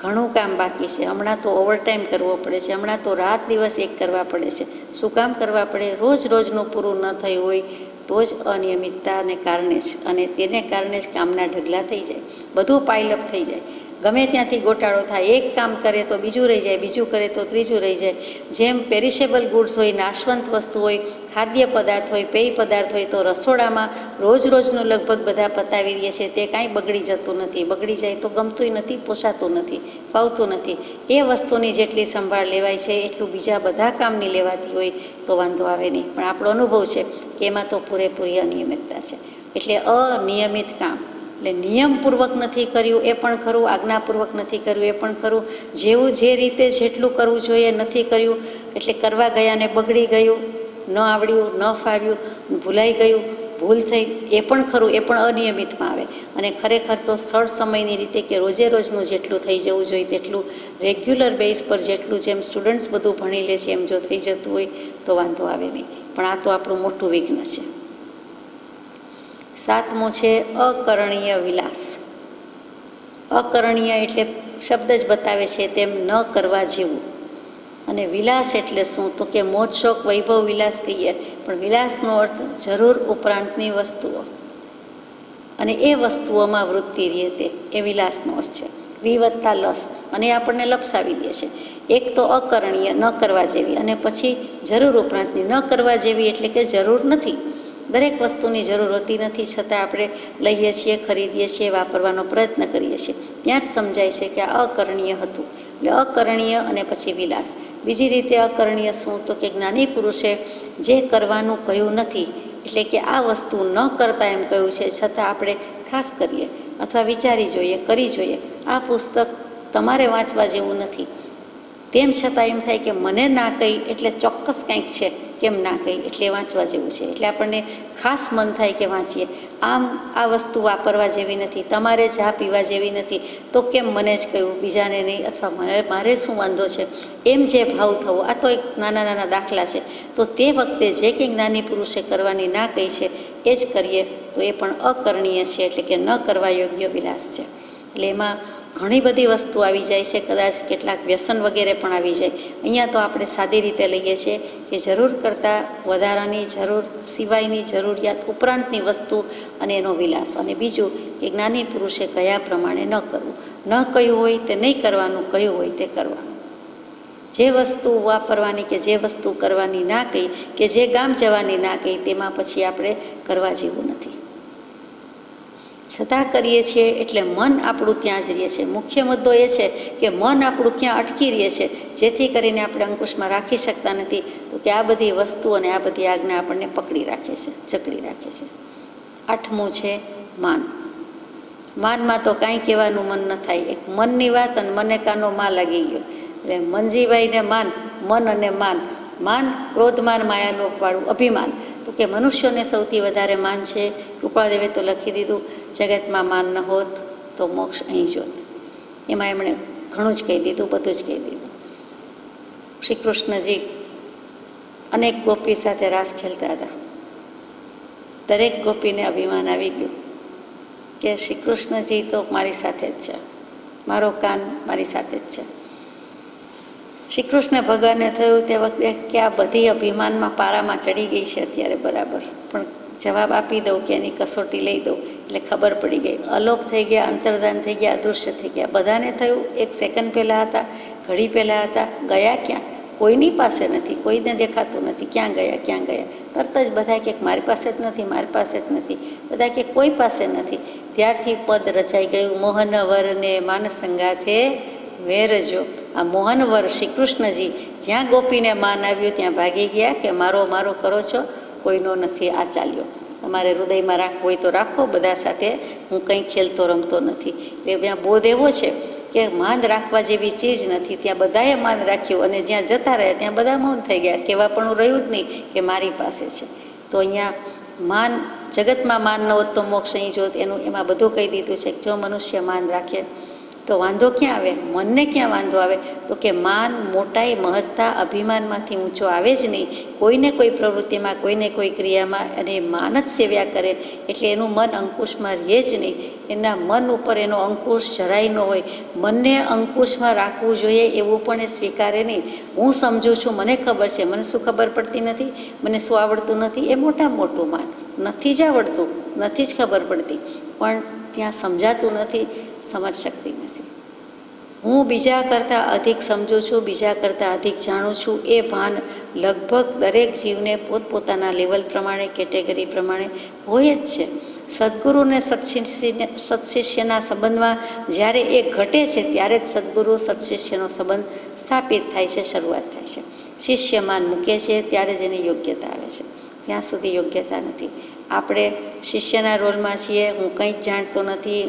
ઘણું કામ બાકી છે, હમણાં તો ઓવરટાઈમ કરવો પડે છે, હમણાં તો રાત દિવસ એક કરવા પડે છે. શું કામ કરવા પડે? રોજ રોજનું પૂરું ન થયું હોય તો જ અનિયમિતતાને કારણે જ, અને તેને કારણે જ કામના ઢગલા થઈ જાય, બધું પાઇલઅપ થઈ જાય. ગમે ત્યાંથી ગોટાળો થાય, એક કામ કરે તો બીજું રહી જાય, બીજું કરે તો ત્રીજું રહી જાય. જેમ પેરિશેબલ ગુડ્સ હોય, નાશવંત વસ્તુ હોય, ખાદ્ય પદાર્થ હોય, પેય પદાર્થ હોય, તો રસોડામાં રોજ રોજનું લગભગ બધા પતાવી દે છે, તે કાંઈ બગડી જતું નથી. બગડી જાય તો ગમતું નથી, પોસાતું નથી, ફાવતું નથી. એ વસ્તુની જેટલી સંભાળ લેવાય છે એટલું બીજા બધા કામની લેવાતી હોય તો વાંધો આવે નહીં. પણ આપણો અનુભવ છે કે એમાં તો પૂરેપૂરી અનિયમિતતા છે. એટલે અનિયમિત કામ, એટલે નિયમપૂર્વક નથી કર્યું એ પણ ખરું, આજ્ઞાપૂર્વક નથી કર્યું એ પણ ખરું, જેવું જે રીતે જેટલું કરવું જોઈએ નથી કર્યું, એટલે કરવા ગયા ને બગડી ગયું, ન આવડ્યું, ન ફાવ્યું, ભૂલાઈ ગયું, ભૂલ થઈ, એ પણ ખરું, એ પણ અનિયમિતમાં આવે. અને ખરેખર તો સ્થળ સમયની રીતે કે રોજે રોજનું જેટલું થઈ જવું જોઈએ તેટલું રેગ્યુલર બેઝ પર જેટલું જેમ સ્ટુડન્ટ્સ બધું ભણી લે છે એમ જો થઈ જતું હોય તો વાંધો આવે નહીં. પણ આ તો આપણું મોટું વિઘ્ન છે. સાતમું છે અકરણીય વિલાસ. અકરણીય એટલે શબ્દ જ બતાવે છે તેમ ન કરવા જેવું. અને વિલાસ એટલે શું? તો કે મોજ શોખ વૈભવ વિલાસ કહીએ, પણ વિલાસનો અર્થ જરૂર ઉપરાંતની વસ્તુઓ, અને એ વસ્તુઓમાં વૃત્તિ રહે તે એ વિલાસનો અર્થ છે. વિવત્તા લસ, અને આપણને લપસાવી દે છે. એક તો અકરણીય, ન કરવા જેવી, અને પછી જરૂર ઉપરાંતની. ન કરવા જેવી એટલે કે જરૂર નથી, દરેક વસ્તુની જરૂર હોતી નથી, છતાં આપણે લઈએ છીએ, ખરીદીએ છીએ, વાપરવાનો પ્રયત્ન કરીએ છીએ. ત્યાં જ સમજાય છે કે આ અકરણીય હતું. એટલે અકરણીય અને પછી વિલાસ. બીજી રીતે અકરણીય શું? તો કે જ્ઞાની પુરુષે જે કરવાનું કહ્યું નથી, એટલે કે આ વસ્તુ ન કરતા એમ કહ્યું છે, છતાં આપણે ખાસ કરીએ અથવા વિચારી જોઈએ, કરી જોઈએ. આ પુસ્તક તમારે વાંચવા જેવું નથી, તેમ છતાં એમ થાય કે મને ના કહી એટલે ચોક્કસ કંઈક છે, કેમ ના કહી એટલે વાંચવા જેવું છે, એટલે આપણને ખાસ મન થાય કે વાંચીએ. આમ આ વસ્તુ વાપરવા જેવી નથી, તમારે ચા પીવા જેવી નથી, તો કેમ મને જ કહ્યું, બીજાને નહીં, અથવા મારે શું વાંધો છે, એમ જે ભાવ થવો. આ તો એક નાના નાના દાખલા છે. તો તે વખતે જે કંઈ જ્ઞાની પુરુષે કરવાની ના કહી છે એ જ કરીએ તો એ પણ અકરણીય છે, એટલે કે ન કરવા યોગ્ય વિલાસ છે. એટલે એમાં ઘણી બધી વસ્તુ આવી જાય છે, કદાચ કેટલાક વ્યસન વગેરે પણ આવી જાય. અહીંયા તો આપણે સાદી રીતે લઈએ છીએ કે જરૂર કરતાં વધારાની જરૂર સિવાયની જરૂરિયાત ઉપરાંતની વસ્તુ અને એનો વિલાસ. અને બીજું કે જ્ઞાની પુરુષે કયા પ્રમાણે ન કરવું, ન કહ્યું હોય તે નહીં કરવાનું, કહ્યું હોય તે કરવાનું. જે વસ્તુ વાપરવાની કે જે વસ્તુ કરવાની ના કહી કે જે ગામ જવાની ના કહી તેમાં પછી આપણે કરવા જેવું નથી. છતાં કરીએ છીએ એટલે મન આપણું ત્યાં જ રહે છે. મુખ્ય મુદ્દો એ છે કે મન આપણું ક્યાં અટકી રહે છે, જેથી કરીને આપણે અંકુશમાં રાખી શકતા નથી. તો કે આ બધી વસ્તુ અને આ બધી આજ્ઞા આપણને પકડી રાખે છે, જકડી રાખે છે. 8મું છે માન. માનમાં તો કાંઈ કહેવાનું મન ન થાય. એક મનની વાત અને મને કાનો માં લાગી ગયો. એટલે મનજીભાઈને માન, મન અને માન. માન ક્રોધમાન માયાલોભવાળું અભિમાન. તો કે મનુષ્યોને સૌથી વધારે માન છે. કૃપાદેવે તો લખી દીધું, જગતમાં માન ન હોત તો મોક્ષ અહીં જોત. એમાં એમણે ઘણું જ કહી દીધું, બધું જ કહી દીધું. શ્રી કૃષ્ણજી અનેક ગોપી સાથે રાસ ખેલતા હતા. દરેક ગોપીને અભિમાન આવી ગયું કે શ્રી કૃષ્ણજી તો મારી સાથે જ છે, મારો કાન મારી સાથે જ છે. શ્રી કૃષ્ણ ભગવાનને થયું તે વખતે કે આ બધી અભિમાનમાં પારામાં ચડી ગઈ છે અત્યારે બરાબર, પણ જવાબ આપી દઉં કે એની કસોટી લઈ દઉં. એટલે ખબર પડી ગઈ, અલોપ થઈ ગયા, અંતર્ધાન થઈ ગયા, અદૃશ્ય થઈ ગયા. બધાને થયું એક સેકન્ડ પહેલાં હતા, ઘડી પહેલાં હતા, ગયા ક્યાં? કોઈની પાસે નથી, કોઈને દેખાતું નથી, ક્યાં ગયા ક્યાં ગયા. તરત જ બધા કે મારી પાસે જ નથી, મારી પાસે જ નથી, બધા કે કોઈ પાસે નથી. ત્યારથી પદ રચાઈ ગયું, મોહનવર ને માનસંગાથે વેરજો. આ મોહનવર શ્રી કૃષ્ણજી જ્યાં ગોપીને માન આવ્યું ત્યાં ભાગી ગયા કે મારો મારો કરો છો, કોઈનો નથી, આ ચાલ્યો. તમારે હૃદયમાં રાખવું હોય તો રાખો, બધા સાથે હું કંઈ ખેલતો રમતો નથી. એટલે ત્યાં બોધ એવો છે કે માન રાખવા જેવી ચીજ નથી. ત્યાં બધાએ માન રાખ્યું અને જ્યાં જતા રહ્યા ત્યાં બધા મૌન થઈ ગયા, કહેવા પણ રહ્યું જ નહીં કે મારી પાસે છે. તો અહીંયા માન, જગતમાં માન ન હોત તો મોક્ષ અહીં જોત, એનું એમાં બધું કહી દીધું છે. જો મનુષ્ય માન રાખે તો વાંધો ક્યાં આવે, મનને ક્યાં વાંધો આવે? તો કે માન, મોટાઈ, મહત્તા, અભિમાનમાંથી ઊંચો આવે જ નહીં. કોઈને કોઈ પ્રવૃત્તિમાં, કોઈને કોઈ ક્રિયામાં અને માન જ સેવ્યા કરે એટલે એનું મન અંકુશમાં રહે જ નહીં. એના મન ઉપર એનો અંકુશ જરાય ન હોય. મનને અંકુશમાં રાખવું જોઈએ એવું પણ એ સ્વીકારે નહીં. હું સમજું છું, મને ખબર છે, મને શું ખબર પડતી નથી, મને શું આવડતું નથી, એ મોટામાં મોટું માન. નથી જ આવડતું, નથી જ ખબર પડતી, પણ ત્યાં સમજાતું નથી, સમજ શક્તિ નથી. હું બીજા કરતાં અધિક સમજું છું, બીજા કરતાં અધિક જાણું છું, એ ભાન લગભગ દરેક જીવને પોતપોતાના લેવલ પ્રમાણે, કેટેગરી પ્રમાણે હોય જ છે. સદગુરુ અને સત્શિષ્યના સંબંધમાં જ્યારે એ ઘટે છે ત્યારે જ સદગુરુ સત્શિષ્યનો સંબંધ સ્થાપિત થાય છે, શરૂઆત થાય છે. શિષ્ય માન મૂકે છે ત્યારે જ એની યોગ્યતા આવે છે, ત્યાં સુધી યોગ્યતા નથી. આપણે શિષ્યના રોલમાં છીએ, હું કંઈ જ જાણતો નથી,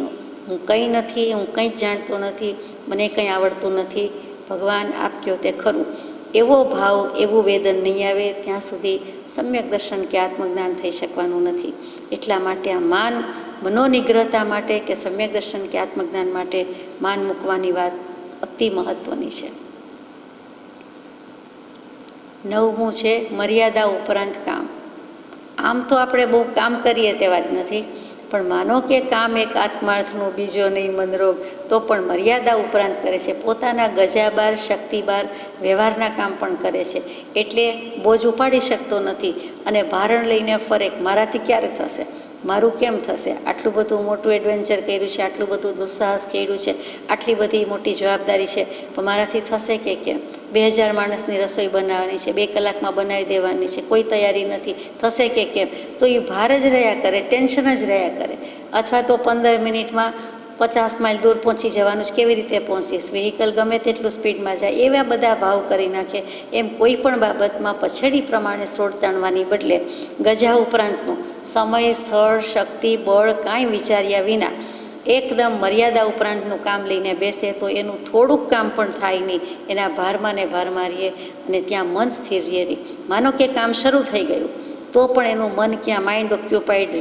હું કંઈ નથી, હું કંઈ જ જાણતો નથી, મને કંઈ આવડતું નથી, ભગવાન આપ કહો તે ખરું, એવો ભાવ, એવું વેદન નહીં આવે ત્યાં સુધી સમ્યક દર્શન કે આત્મજ્ઞાન થઈ શકવાનું નથી. એટલા માટે આ માન, મનોનિગ્રહતા માટે કે સમ્યક દર્શન કે આત્મજ્ઞાન માટે માન મૂકવાની વાત અતિ મહત્વની છે. 9મું છે મર્યાદા ઉપરાંત કામ. આમ તો આપણે બહુ કામ કરીએ તેવા જ નથી, પણ માનો કે કામ એક આત્માર્થનું, બીજો નહીં મનરોગ, તો પણ મર્યાદા ઉપરાંત કરે છે. પોતાના ગજાબાર, શક્તિબાર, વ્યવહારના કામ પણ કરે છે. એટલે બોજ ઉપાડી શકતો નથી અને ભારણ લઈને ફરે, મારાથી ક્યારે થશે, મારું કેમ થશે, આટલું બધું મોટું એડવેન્ચર કર્યું છે, આટલું બધું દુસ્સાહસ કર્યું છે, આટલી બધી મોટી જવાબદારી છે, પણ મારાથી થશે કે કેમ? 2000 માણસની રસોઈ બનાવવાની છે, 2 કલાકમાં બનાવી દેવાની છે, કોઈ તૈયારી નથી, થશે કે કેમ? તો એ ભાર જ રહ્યા કરે, ટેન્શન જ રહ્યા કરે. અથવા તો 15 મિનિટમાં 50 માઇલ દૂર પહોંચી જવાનું છે, કેવી રીતે પહોંચીશ, વ્હીકલ ગમે તેટલું સ્પીડમાં જાય, એવા બધા ભાવ કરી નાખે. એમ કોઈ પણ બાબતમાં પછડી પ્રમાણે સોડ તાણવાની બદલે ગજા ઉપરાંતનું સમય, સ્થળ, શક્તિ, બળ કાંઈ વિચાર્યા વિના એકદમ મર્યાદા ઉપરાંતનું કામ લઈને બેસે તો એનું થોડુંક કામ પણ થાય નહીં, એના ભારમાં ને ભારમાં રહીએ અને ત્યાં મન સ્થિર રહે. માનો કે કામ શરૂ થઈ ગયું તો પણ એનું મન ક્યાં માઇન્ડ ઓક્યુપાઈડ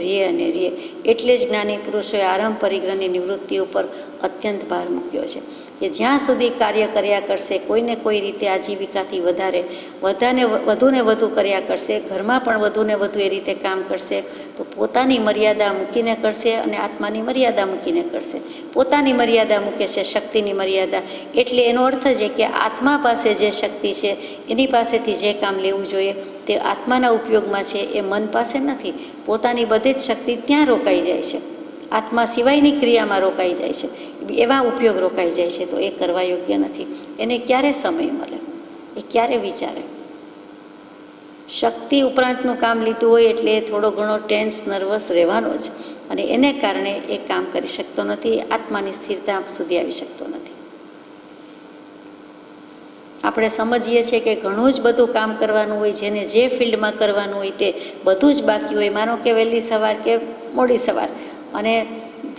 રહે અને રહે. એટલે જ જ્ઞાની પુરુષોએ આરંભ પરિગ્રહની નિવૃત્તિ ઉપર અત્યંત ભાર મૂક્યો છે કે જ્યાં સુધી કાર્ય કર્યા કરશે, કોઈને કોઈ રીતે આજીવિકાથી વધુ ને વધુ કર્યા કરશે, ઘરમાં પણ વધુ ને વધુ એ રીતે કામ કરશે, તો પોતાની મર્યાદા મૂકીને કરશે અને આત્માની મર્યાદા મૂકીને કરશે. પોતાની મર્યાદા મૂકે છે, શક્તિની મર્યાદા, એટલે એનો અર્થ છે કે આત્મા પાસે જે શક્તિ છે એની પાસેથી જે કામ લેવું જોઈએ તે આત્માના ઉપયોગમાં છે, એ મન પાસે નથી. પોતાની બધી જ શક્તિ ત્યાં રોકાઈ જાય છે, આત્મા સિવાયની ક્રિયામાં રોકાઈ જાય છે, એવા ઉપયોગ રોકાઈ જાય છે. તો એ કરવા યોગ્ય નથી. એને ક્યારે સમય મળે, એ ક્યારે વિચારે? શક્તિ ઉપરાંતનું કામ લીધું હોય એટલે એ થોડો ઘણો ટેન્સ, નર્વસ રહેવાનો જ, અને એને કારણે એ કામ કરી શકતો નથી, આત્માની સ્થિરતા સુધી આવી શકતો નથી. આપણે સમજીએ છીએ કે ઘણું જ બધું કામ કરવાનું હોય, જેને જે ફિલ્ડમાં કરવાનું હોય તે બધું જ બાકી હોય. માનો કે વહેલી સવાર કે મોડી સવાર અને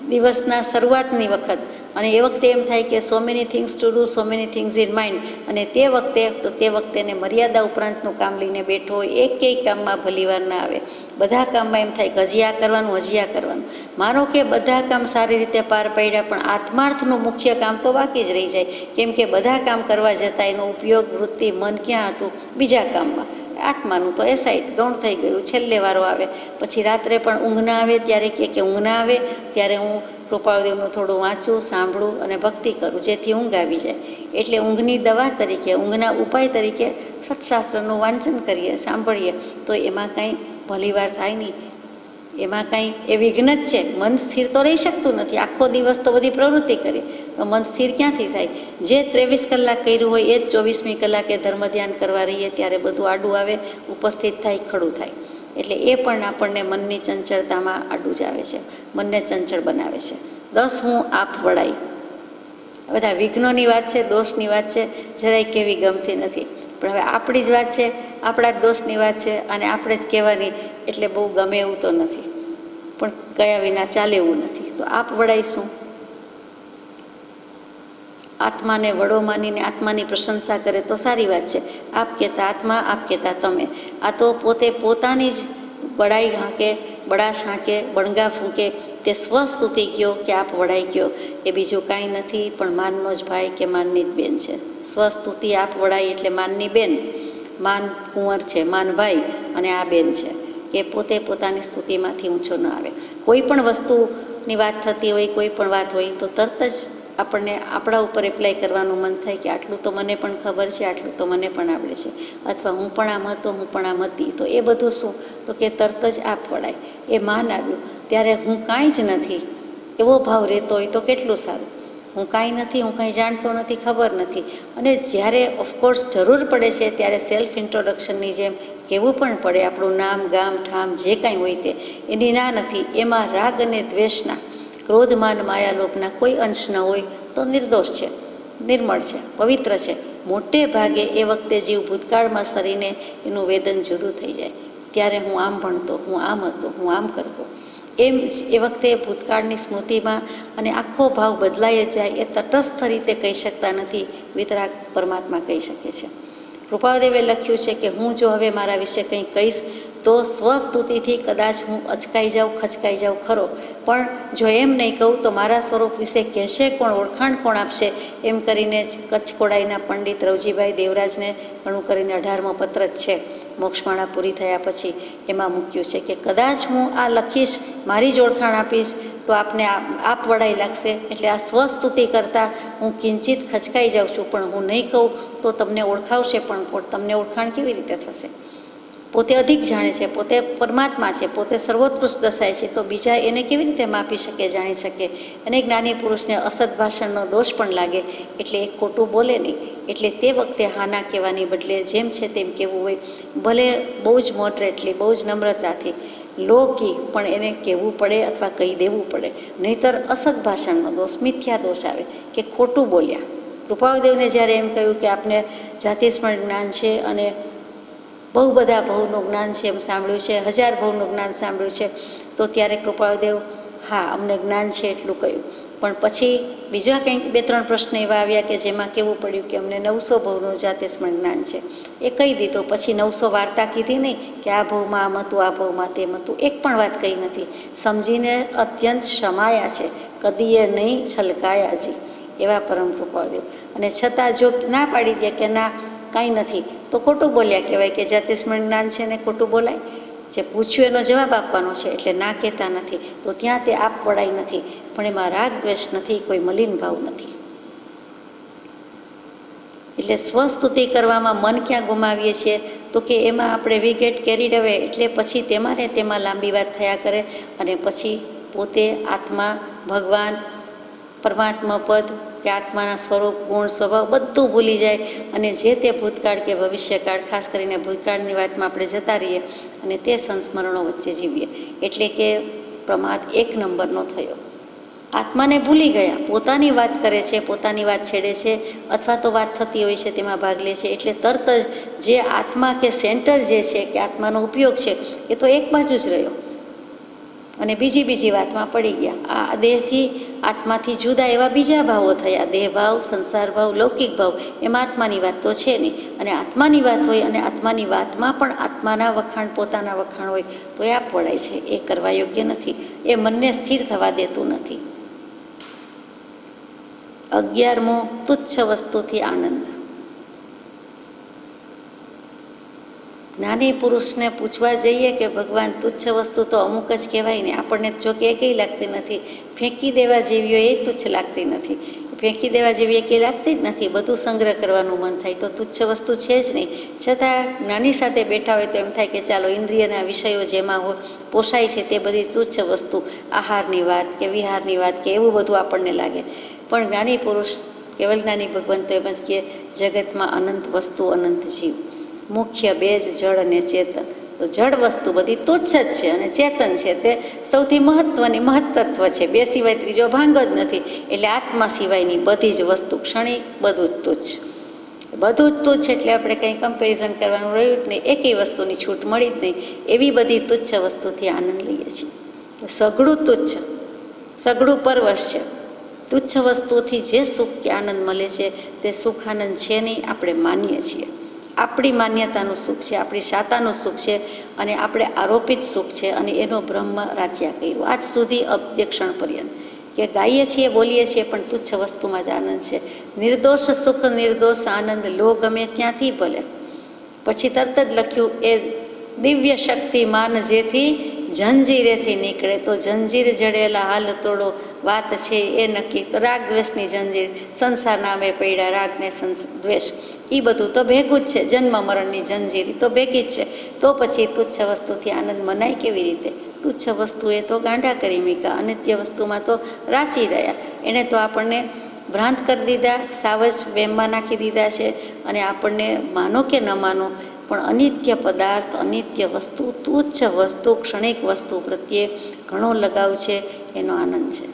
દિવસના શરૂઆતની વખત, અને એ વખતે એમ થાય કે so many things to do, so many things in mind, અને તે વખતે એને મર્યાદા ઉપરાંતનું કામ લઈને બેઠો હોય, એક કામમાં ભલીવાર ના આવે. બધા કામમાં એમ થાય કે હજી આ કરવાનું. માનો કે બધા કામ સારી રીતે પાર પાડ્યા, પણ આત્માર્થનું મુખ્ય કામ તો બાકી જ રહી જાય, કેમ કે બધા કામ કરવા જતાં એનો ઉપયોગ, વૃત્તિ, મન ક્યાં હતું? બીજા કામમાં. આત્માનું તો એ સાઈડ ગૌણ થઈ ગયું. છેલ્લે વારો આવે, પછી રાત્રે પણ ઊંઘ ના આવે ત્યારે કે ઊંઘ ના આવે ત્યારે હું કૃપાળદેવનું થોડું વાંચું, સાંભળું અને ભક્તિ કરું, જેથી ઊંઘ આવી જાય. એટલે ઊંઘની દવા તરીકે, ઊંઘના ઉપાય તરીકે સત્શાસ્ત્રનું વાંચન કરીએ, સાંભળીએ, તો એમાં કાંઈ ભલીવાર થાય નહીં. એમાં કાંઈ એ વિઘ્ન જ છે. મન સ્થિર તો રહી શકતું નથી. આખો દિવસ તો બધી પ્રવૃત્તિ કરી, તો મન સ્થિર ક્યાંથી થાય? જે 23 કલાક કર્યું હોય એ જ 24મી કલાકે ધર્મ ધ્યાન કરવા રહીએ ત્યારે બધું આડું આવે, ઉપસ્થિત થાય, ખડું થાય. એટલે એ પણ આપણને મનની ચંચળતામાં આડું જ આવે છે, મનને ચંચળ બનાવે છે. 10 હું આપ વડાઈ. બધા વિઘ્નોની વાત છે, દોષની વાત છે, જરાય કેવી ગમતી નથી. પણ હવે આપણી જ વાત છે, આપણા જ દોષની વાત છે, અને આપણે જ કહેવાની, એટલે બહુ ગમે એવું તો નથી, પણ કયા વિના ચાલે એવું નથી. તો આપ વડાઈ શું? આત્માને વડો માનીને આત્માની પ્રશંસા કરે તો સારી વાત છે. આપ કહેતા આત્મા, આપ કહેતા તમે. આ તો પોતે પોતાની જ બડાઈ હાંકે, બડાશ હાંકે, બણગા ફૂંકે, તે સ્વસ્તુતિ કયો કે આપ વડાઈ કયો, એ બીજું કાંઈ નથી પણ માનનો જ ભાઈ કે માનની જ બેન છે. સ્વસ્તુતિ આપ વડાઈ એટલે માનની બેન. માન કુંવર છે, માન ભાઈ, અને આ બેન છે, કે પોતે પોતાની સ્તુતિમાંથી ઊંચો ન આવે. કોઈ પણ વસ્તુની વાત થતી હોય, કોઈ પણ વાત હોય, તો તરત જ આપણને આપણા ઉપર એપ્લાય કરવાનું મન થાય કે આટલું તો મને પણ ખબર છે, આટલું તો મને પણ આવડે છે, અથવા હું પણ આમ હતો, હું પણ આમ હતી. તો એ બધું શું? તો કે તરત જ આપ વડાય. એ માન આવ્યું ત્યારે હું કાંઈ જ નથી એવો ભાવ રહેતો હોય તો કેટલું સારું. હું કાંઈ નથી, હું કાંઈ જાણતો નથી, ખબર નથી. અને જ્યારે ઓફકોર્સ જરૂર પડે છે ત્યારે સેલ્ફ ઇન્ટ્રોડક્શનની જેમ કહેવું પણ પડે, આપણું નામ, ગામ, ઠામ જે કાંઈ હોય તે. એની ના નથી. એમાં રાગ અને દ્વેષના, ક્રોધ, માન, માયા, લોભના કોઈ અંશ ન હોય તો નિર્દોષ છે, નિર્મળ છે, પવિત્ર છે. મોટે ભાગે એ વખતે જીવ ભૂતકાળમાં સરીને એનું વેદન જુદું થઈ જાય. ત્યારે હું આમ ભણતો, હું આમ હતો, હું આમ કરતો, એમ એ વખતે ભૂતકાળની સ્મૃતિમાં અને આખો ભાવ બદલાઈ જાય. એ તટસ્થ રીતે કહી શકતા નથી, વિતરાગ પરમાત્મા કહી શકે છે. કૃપાદેવે લખ્યું છે કે હું જો હવે મારા વિશે કંઈ કહીશ તો સ્વસ્તુતિથી કદાચ હું અચકાઈ જાઉં, ખચકાઈ જાઉં ખરો, પણ જો એમ નહીં કહું તો મારા સ્વરૂપ વિશે કહેશે કોણ, ઓળખાણ કોણ આપશે? એમ કરીને જ કચ્છકોડાઈના પંડિત રવજીભાઈ દેવરાજને ઘણું કરીને 18મો પત્ર જ છે, મોક્ષમાળા પૂરી થયા પછી એમાં મૂક્યું છે કે કદાચ હું આ લખીશ, મારી જ ઓળખાણ આપીશ તો આપને આપ વડાઈ લાગશે. એટલે આ સ્વસ્તુતિ કરતાં હું કિંચિત ખચકાઈ જાઉં છું, પણ હું નહીં કહું તો તમને ઓળખાવશે, પણ તમને ઓળખાણ કેવી રીતે થશે? પોતે અધિક જાણે છે, પોતે પરમાત્મા છે, પોતે સર્વોત્કૃષ્ટ દશાય છે, તો બીજા એને કેવી રીતે માપી શકે, જાણી શકે? અને જ્ઞાની પુરુષને અસદ ભાષણનો દોષ પણ લાગે, એટલે એ ખોટું બોલે નહીં. એટલે તે વખતે હાના કહેવાની બદલે જેમ છે તેમ કહેવું હોય, ભલે બહુ જ મોડરેટલી, બહુ જ નમ્રતાથી, લોકી પણ એને કહેવું પડે અથવા કહી દેવું પડે, નહીતર અસદ ભાષણનો દોષ, મિથ્યા દોષ આવે કે ખોટું બોલ્યા. કૃપાળદેવને જ્યારે એમ કહ્યું કે આપને જાતિસ્મરણ જ્ઞાન છે અને બહુ બધા ભવનું જ્ઞાન છે એમ સાંભળ્યું છે, 1000 ભવનું જ્ઞાન સાંભળ્યું છે, તો ત્યારે કૃપાળદેવ હા અમને જ્ઞાન છે એટલું કહ્યું, પણ પછી બીજા કંઈક 2-3 પ્રશ્ન એવા આવ્યા કે જેમાં કેવું પડ્યું કે અમને 900 ભવનું જાતે સ્મરણ જ્ઞાન છે, એ કહી દીધું. પછી 900 વાર્તા કીધી નહીં કે આ ભવમાં આમ હતું, આ ભવમાં તેમ હતું, એક પણ વાત કહી નથી. સમજીને અત્યંત શમાયા છે, કદીએ નહીં છલકાયાજી, એવા પરમ કૃપાળુદેવ. અને છતાં જો ના પાડી દે કે ના કાંઈ નથી, તો ખોટું બોલ્યા કહેવાય કે જાતે સ્મરણ જ્ઞાન છે ને ખોટું બોલાય. જે પૂછ્યું એનો જવાબ આપવાનો છે, એટલે ના કહેતા નથી, તો ત્યાં તે આપ વડાઈ નથી. પણ એમાં રાગ દ્વેષ નથી, કોઈ મલિન ભાવ નથી. એટલે સ્વસ્તુતિ કરવામાં મન ક્યાં ગુમાવીએ છીએ, તો કે એમાં આપણે વી ગેટ કેરીડ અવે, એટલે પછી તેમાં ને તેમાં લાંબી વાત થયા કરે, અને પછી પોતે આત્મા, ભગવાન, પરમાત્મા પદ કે આત્માના સ્વરૂપ, ગુણ, સ્વભાવ બધું ભૂલી જાય, અને જે તે ભૂતકાળ કે ભવિષ્યકાળ, ખાસ કરીને ભૂતકાળની વાતમાં આપણે જતા રહીએ અને તે સંસ્મરણો વચ્ચે જીવીએ. એટલે કે પ્રમાદ 1 નંબરનો થયો. આત્માને ભૂલી ગયા, પોતાની વાત કરે છે, પોતાની વાત છેડે છે, અથવા તો વાત થતી હોય છે તેમાં ભાગ લે છે. એટલે તરત જ જે આત્મા કે સેન્ટર જે છે કે આત્માનો ઉપયોગ છે એ તો એક બાજુ જ રહ્યો, અને બીજી વાતમાં પડી ગયા. આ દેહથી, આત્માથી જુદા એવા બીજા ભાવો થયા, દેહ ભાવ, સંસાર ભાવ, લૌકિક ભાવ. એમાં આત્માની વાત તો છે નહીં. અને આત્માની વાત હોય, અને આત્માની વાતમાં પણ આત્માના વખાણ, પોતાના વખાણ હોય, તો એ આપ વળાય છે. એ કરવા યોગ્ય નથી. એ મનને સ્થિર થવા દેતું નથી. 11મો તુચ્છ વસ્તુથી આનંદ. જ્ઞાની પુરુષને પૂછવા જઈએ કે ભગવાન તુચ્છ વસ્તુ તો અમુક જ કહેવાય ને, આપણને જો કે એકેય લાગતી નથી. ફેંકી દેવા જેવી હોય એ તુચ્છ લાગતી નથી, ફેંકી દેવા જેવી એકેય લાગતી જ નથી. બધું સંગ્રહ કરવાનું મન થાય, તો તુચ્છ વસ્તુ છે જ નહીં. છતાં જ્ઞાની સાથે બેઠા હોય તો એમ થાય કે ચાલો ઇન્દ્રિયના વિષયો જેમાં હોય પોષાય છે તે બધી તુચ્છ વસ્તુ, આહારની વાત કે વિહારની વાત કે એવું બધું આપણને લાગે. પણ જ્ઞાની પુરુષ, કેવલ જ્ઞાની ભગવાન તો એમ જ કે જગતમાં અનંત વસ્તુ, અનંત જીવ, મુખ્ય 2 જ જળ અને ચેતન. તો જળ વસ્તુ બધી તુચ્છ જ છે, અને ચેતન છે તે સૌથી મહત્વની, મહત્તત્વ છે. 2 સિવાય ત્રીજો ભાંગ જ નથી. એટલે આત્મા સિવાયની બધી જ વસ્તુ ક્ષણિક, બધું જ તુચ્છ, બધું જ તુચ્છ. એટલે આપણે કંઈ કમ્પેરિઝન કરવાનું રહ્યું જ નહીં, એકેય વસ્તુની છૂટ મળી જ નહીં. એવી બધી તુચ્છ વસ્તુથી આનંદ લઈએ છીએ. સઘળું તુચ્છ, સઘળું પરવશ છે. તુચ્છ વસ્તુથી જે સુખ કે આનંદ મળે છે તે સુખ આનંદ છે નહીં, આપણે માનીએ છીએ. આપણી માન્યતાનું સુખ છે, આપણી શાતાનું સુખ છે, અને આપણે આરોપિત સુખ છે, અને એનો બ્રહ્મ રાચ્યા કર્યું આજ સુધી, અબ્દેક્ષણ પર્યંત. કે ગાઈએ છીએ, બોલીએ છીએ, પણ તુચ્છ વસ્તુમાં જ આનંદ છે. નિર્દોષ સુખ, નિર્દોષ આનંદ લો ગમે ત્યાંથી ભલે. પછી તરત જ લખ્યું એ દિવ્ય શક્તિમાન જેથી જંજીરેથી નીકળે. તો જંજીર જડેલા હાલ તોડો, વાત છે એ નક્કી. તો રાગ દ્વેષની જંજીર, સંસાર નામે પડ્યા રાગ ને દ્વેષ, એ બધું તો ભેગું જ છે. જન્મ મરણની જંજીર તો ભેગી જ છે. તો પછી તુચ્છ વસ્તુથી આનંદ મનાય કેવી રીતે? તુચ્છ વસ્તુએ તો ગાંડા કરી મીકા, અનિત્ય વસ્તુમાં તો રાચી રહ્યા. એણે તો આપણને ભ્રાંત કરી દીધા, સાવજ વેમમાં નાખી દીધા છે. અને આપણને માનો કે ન માનો, પણ અનિત્ય પદાર્થ, અનિત્ય વસ્તુ, તુચ્છ વસ્તુ, ક્ષણિક વસ્તુ પ્રત્યે ઘણો લગાવ છે, એનો આનંદ છે.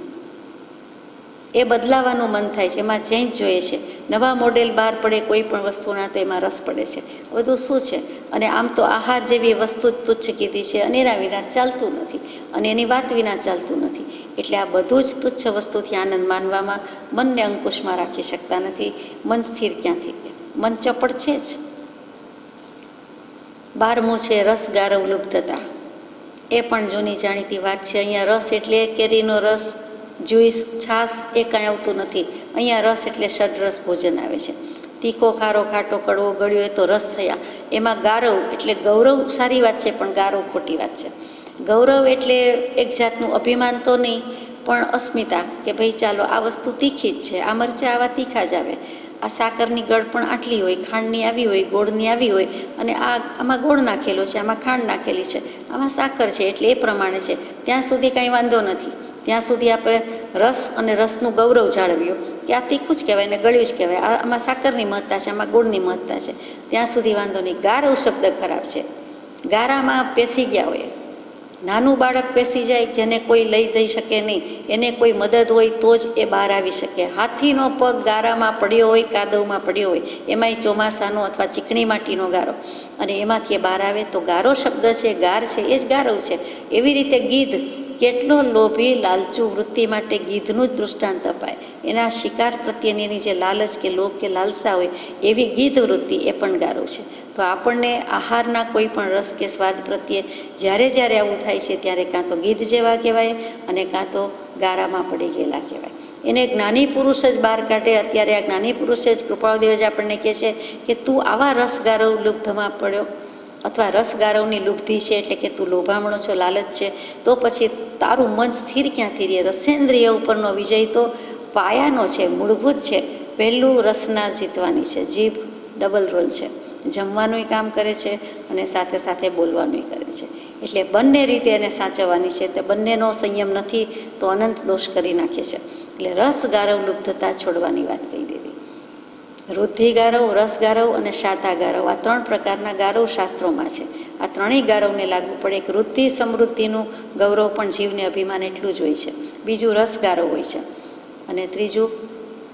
એ બદલાવાનું મન થાય છે, એમાં ચેન્જ જોઈએ છે. નવા મોડેલ બહાર પડે કોઈ પણ વસ્તુના તો એમાં રસ પડે છે. બધું શું છે? અને આમ તો આહાર જેવી વસ્તુ જ તુચ્છ કીધી છે, અને એના વિના ચાલતું નથી, અને એની વાત વિના ચાલતું નથી. એટલે આ બધું જ તુચ્છ વસ્તુથી આનંદ માનવામાં મનને અંકુશમાં રાખી શકતા નથી. મન સ્થિર ક્યાંથી? મન ચપળ છે જ. 12મું છે રસ ગારવ લુપ્તતા. એ પણ જૂની જાણીતી વાત છે. અહીંયા રસ એટલે કેરીનો રસ, જ્યુસ, છાશ એ કાંઈ આવતું નથી. અહીંયા રસ એટલે ષડરસ ભોજન આવે છે. તીખો, ખારો, ખાટો, કડવો, ગળ્યો, એ તો રસ થયા. એમાં ગારવ એટલે ગૌરવ સારી વાત છે, પણ ગારવ ખોટી વાત છે. ગૌરવ એટલે એક જાતનું અભિમાન તો નહીં, પણ અસ્મિતા, કે ભાઈ ચાલો આ વસ્તુ તીખી જ છે, આ મરચાં આવા તીખા જ આવે, આ સાકરની ગળ પણ આટલી હોય, ખાંડની આવી હોય, ગોળની આવી હોય, અને આમાં ગોળ નાખેલો છે, આમાં ખાંડ નાખેલી છે, આમાં સાકર છે, એટલે એ પ્રમાણે છે. ત્યાં સુધી કાંઈ વાંધો નથી. ત્યાં સુધી આપણે રસ અને રસનું ગૌરવ જાળવ્યું કે આ તીખું જ કહેવાય ને ગળ્યું જ કહેવાય, આમાં સાકરની મહત્તા છે, આમાં ગોળની મહત્તા છે, ત્યાં સુધી વાંધો નહીં. ગારવ શબ્દ ખરાબ છે. ગારામાં પેસી ગયા હોય, નાનું બાળક પેસી જાય, જેને કોઈ લઈ જઈ શકે નહીં, એને કોઈ મદદ હોય તો જ એ બહાર આવી શકે. હાથીનો પગ ગારામાં પડ્યો હોય, કાદવમાં પડ્યો હોય, એમાંય ચોમાસાનો અથવા ચીકણી માટીનો ગારો, અને એમાંથી એ બહાર આવે તો ગારો શબ્દ છે, ગાર છે, એ જ ગારવ છે. એવી રીતે ગીધ કેટલો લોભી લાલચુ વૃત્તિ માટે ગીધનું જ દૃષ્ટાંત અપાય. એના શિકાર પ્રત્યેની એની જે લાલચ કે લોભ કે લાલસા હોય એવી ગીધ વૃત્તિ એ પણ ગારો છે. તો આપણને આહારના કોઈ પણ રસ કે સ્વાદ પ્રત્યે જ્યારે જ્યારે આવું થાય છે ત્યારે કાં તો ગીધ જેવા કહેવાય અને કાં તો ગારામાં પડી ગયેલા કહેવાય. એને જ્ઞાની પુરુષ જ બહાર કાઢે. અત્યારે આ જ્ઞાની પુરુષે જ કૃપાળદેવ જ આપણને કહે છે કે તું આવા રસગારવ લુબ્ધમાં પડ્યો અથવા રસગારવની લુબ્ધી છે એટલે કે તું લોભામણો છો, લાલચ છે, તો પછી તારું મન સ્થિર ક્યાંથી રહે? રસેન્દ્રિય ઉપરનો વિજય તો પાયાનો છે, મૂળભૂત છે. પહેલું રસના જીતવાની છે. જીભ ડબલ રોલ છે, જમવાનુંય કામ કરે છે અને સાથે સાથે બોલવાનુંય કરે છે. એટલે બંને રીતે એને સાચવવાની છે. તે બંનેનો સંયમ નથી તો અનંત દોષ કરી નાખે છે. એટલે રસ ગારવ લુબ્ધતા છોડવાની વાત કહી દીધી. વૃદ્ધિ ગારવ, રસ ગારવ અને શાતા ગારવ, આ 3 પ્રકારના ગારવ શાસ્ત્રોમાં છે. આ ત્રણેય ગારવને લાગુ પડે. એક વૃદ્ધિ સમૃદ્ધિનું ગૌરવ પણ જીવને અભિમાન એટલું જ હોય છે. બીજું રસ ગારવ હોય છે અને ત્રીજું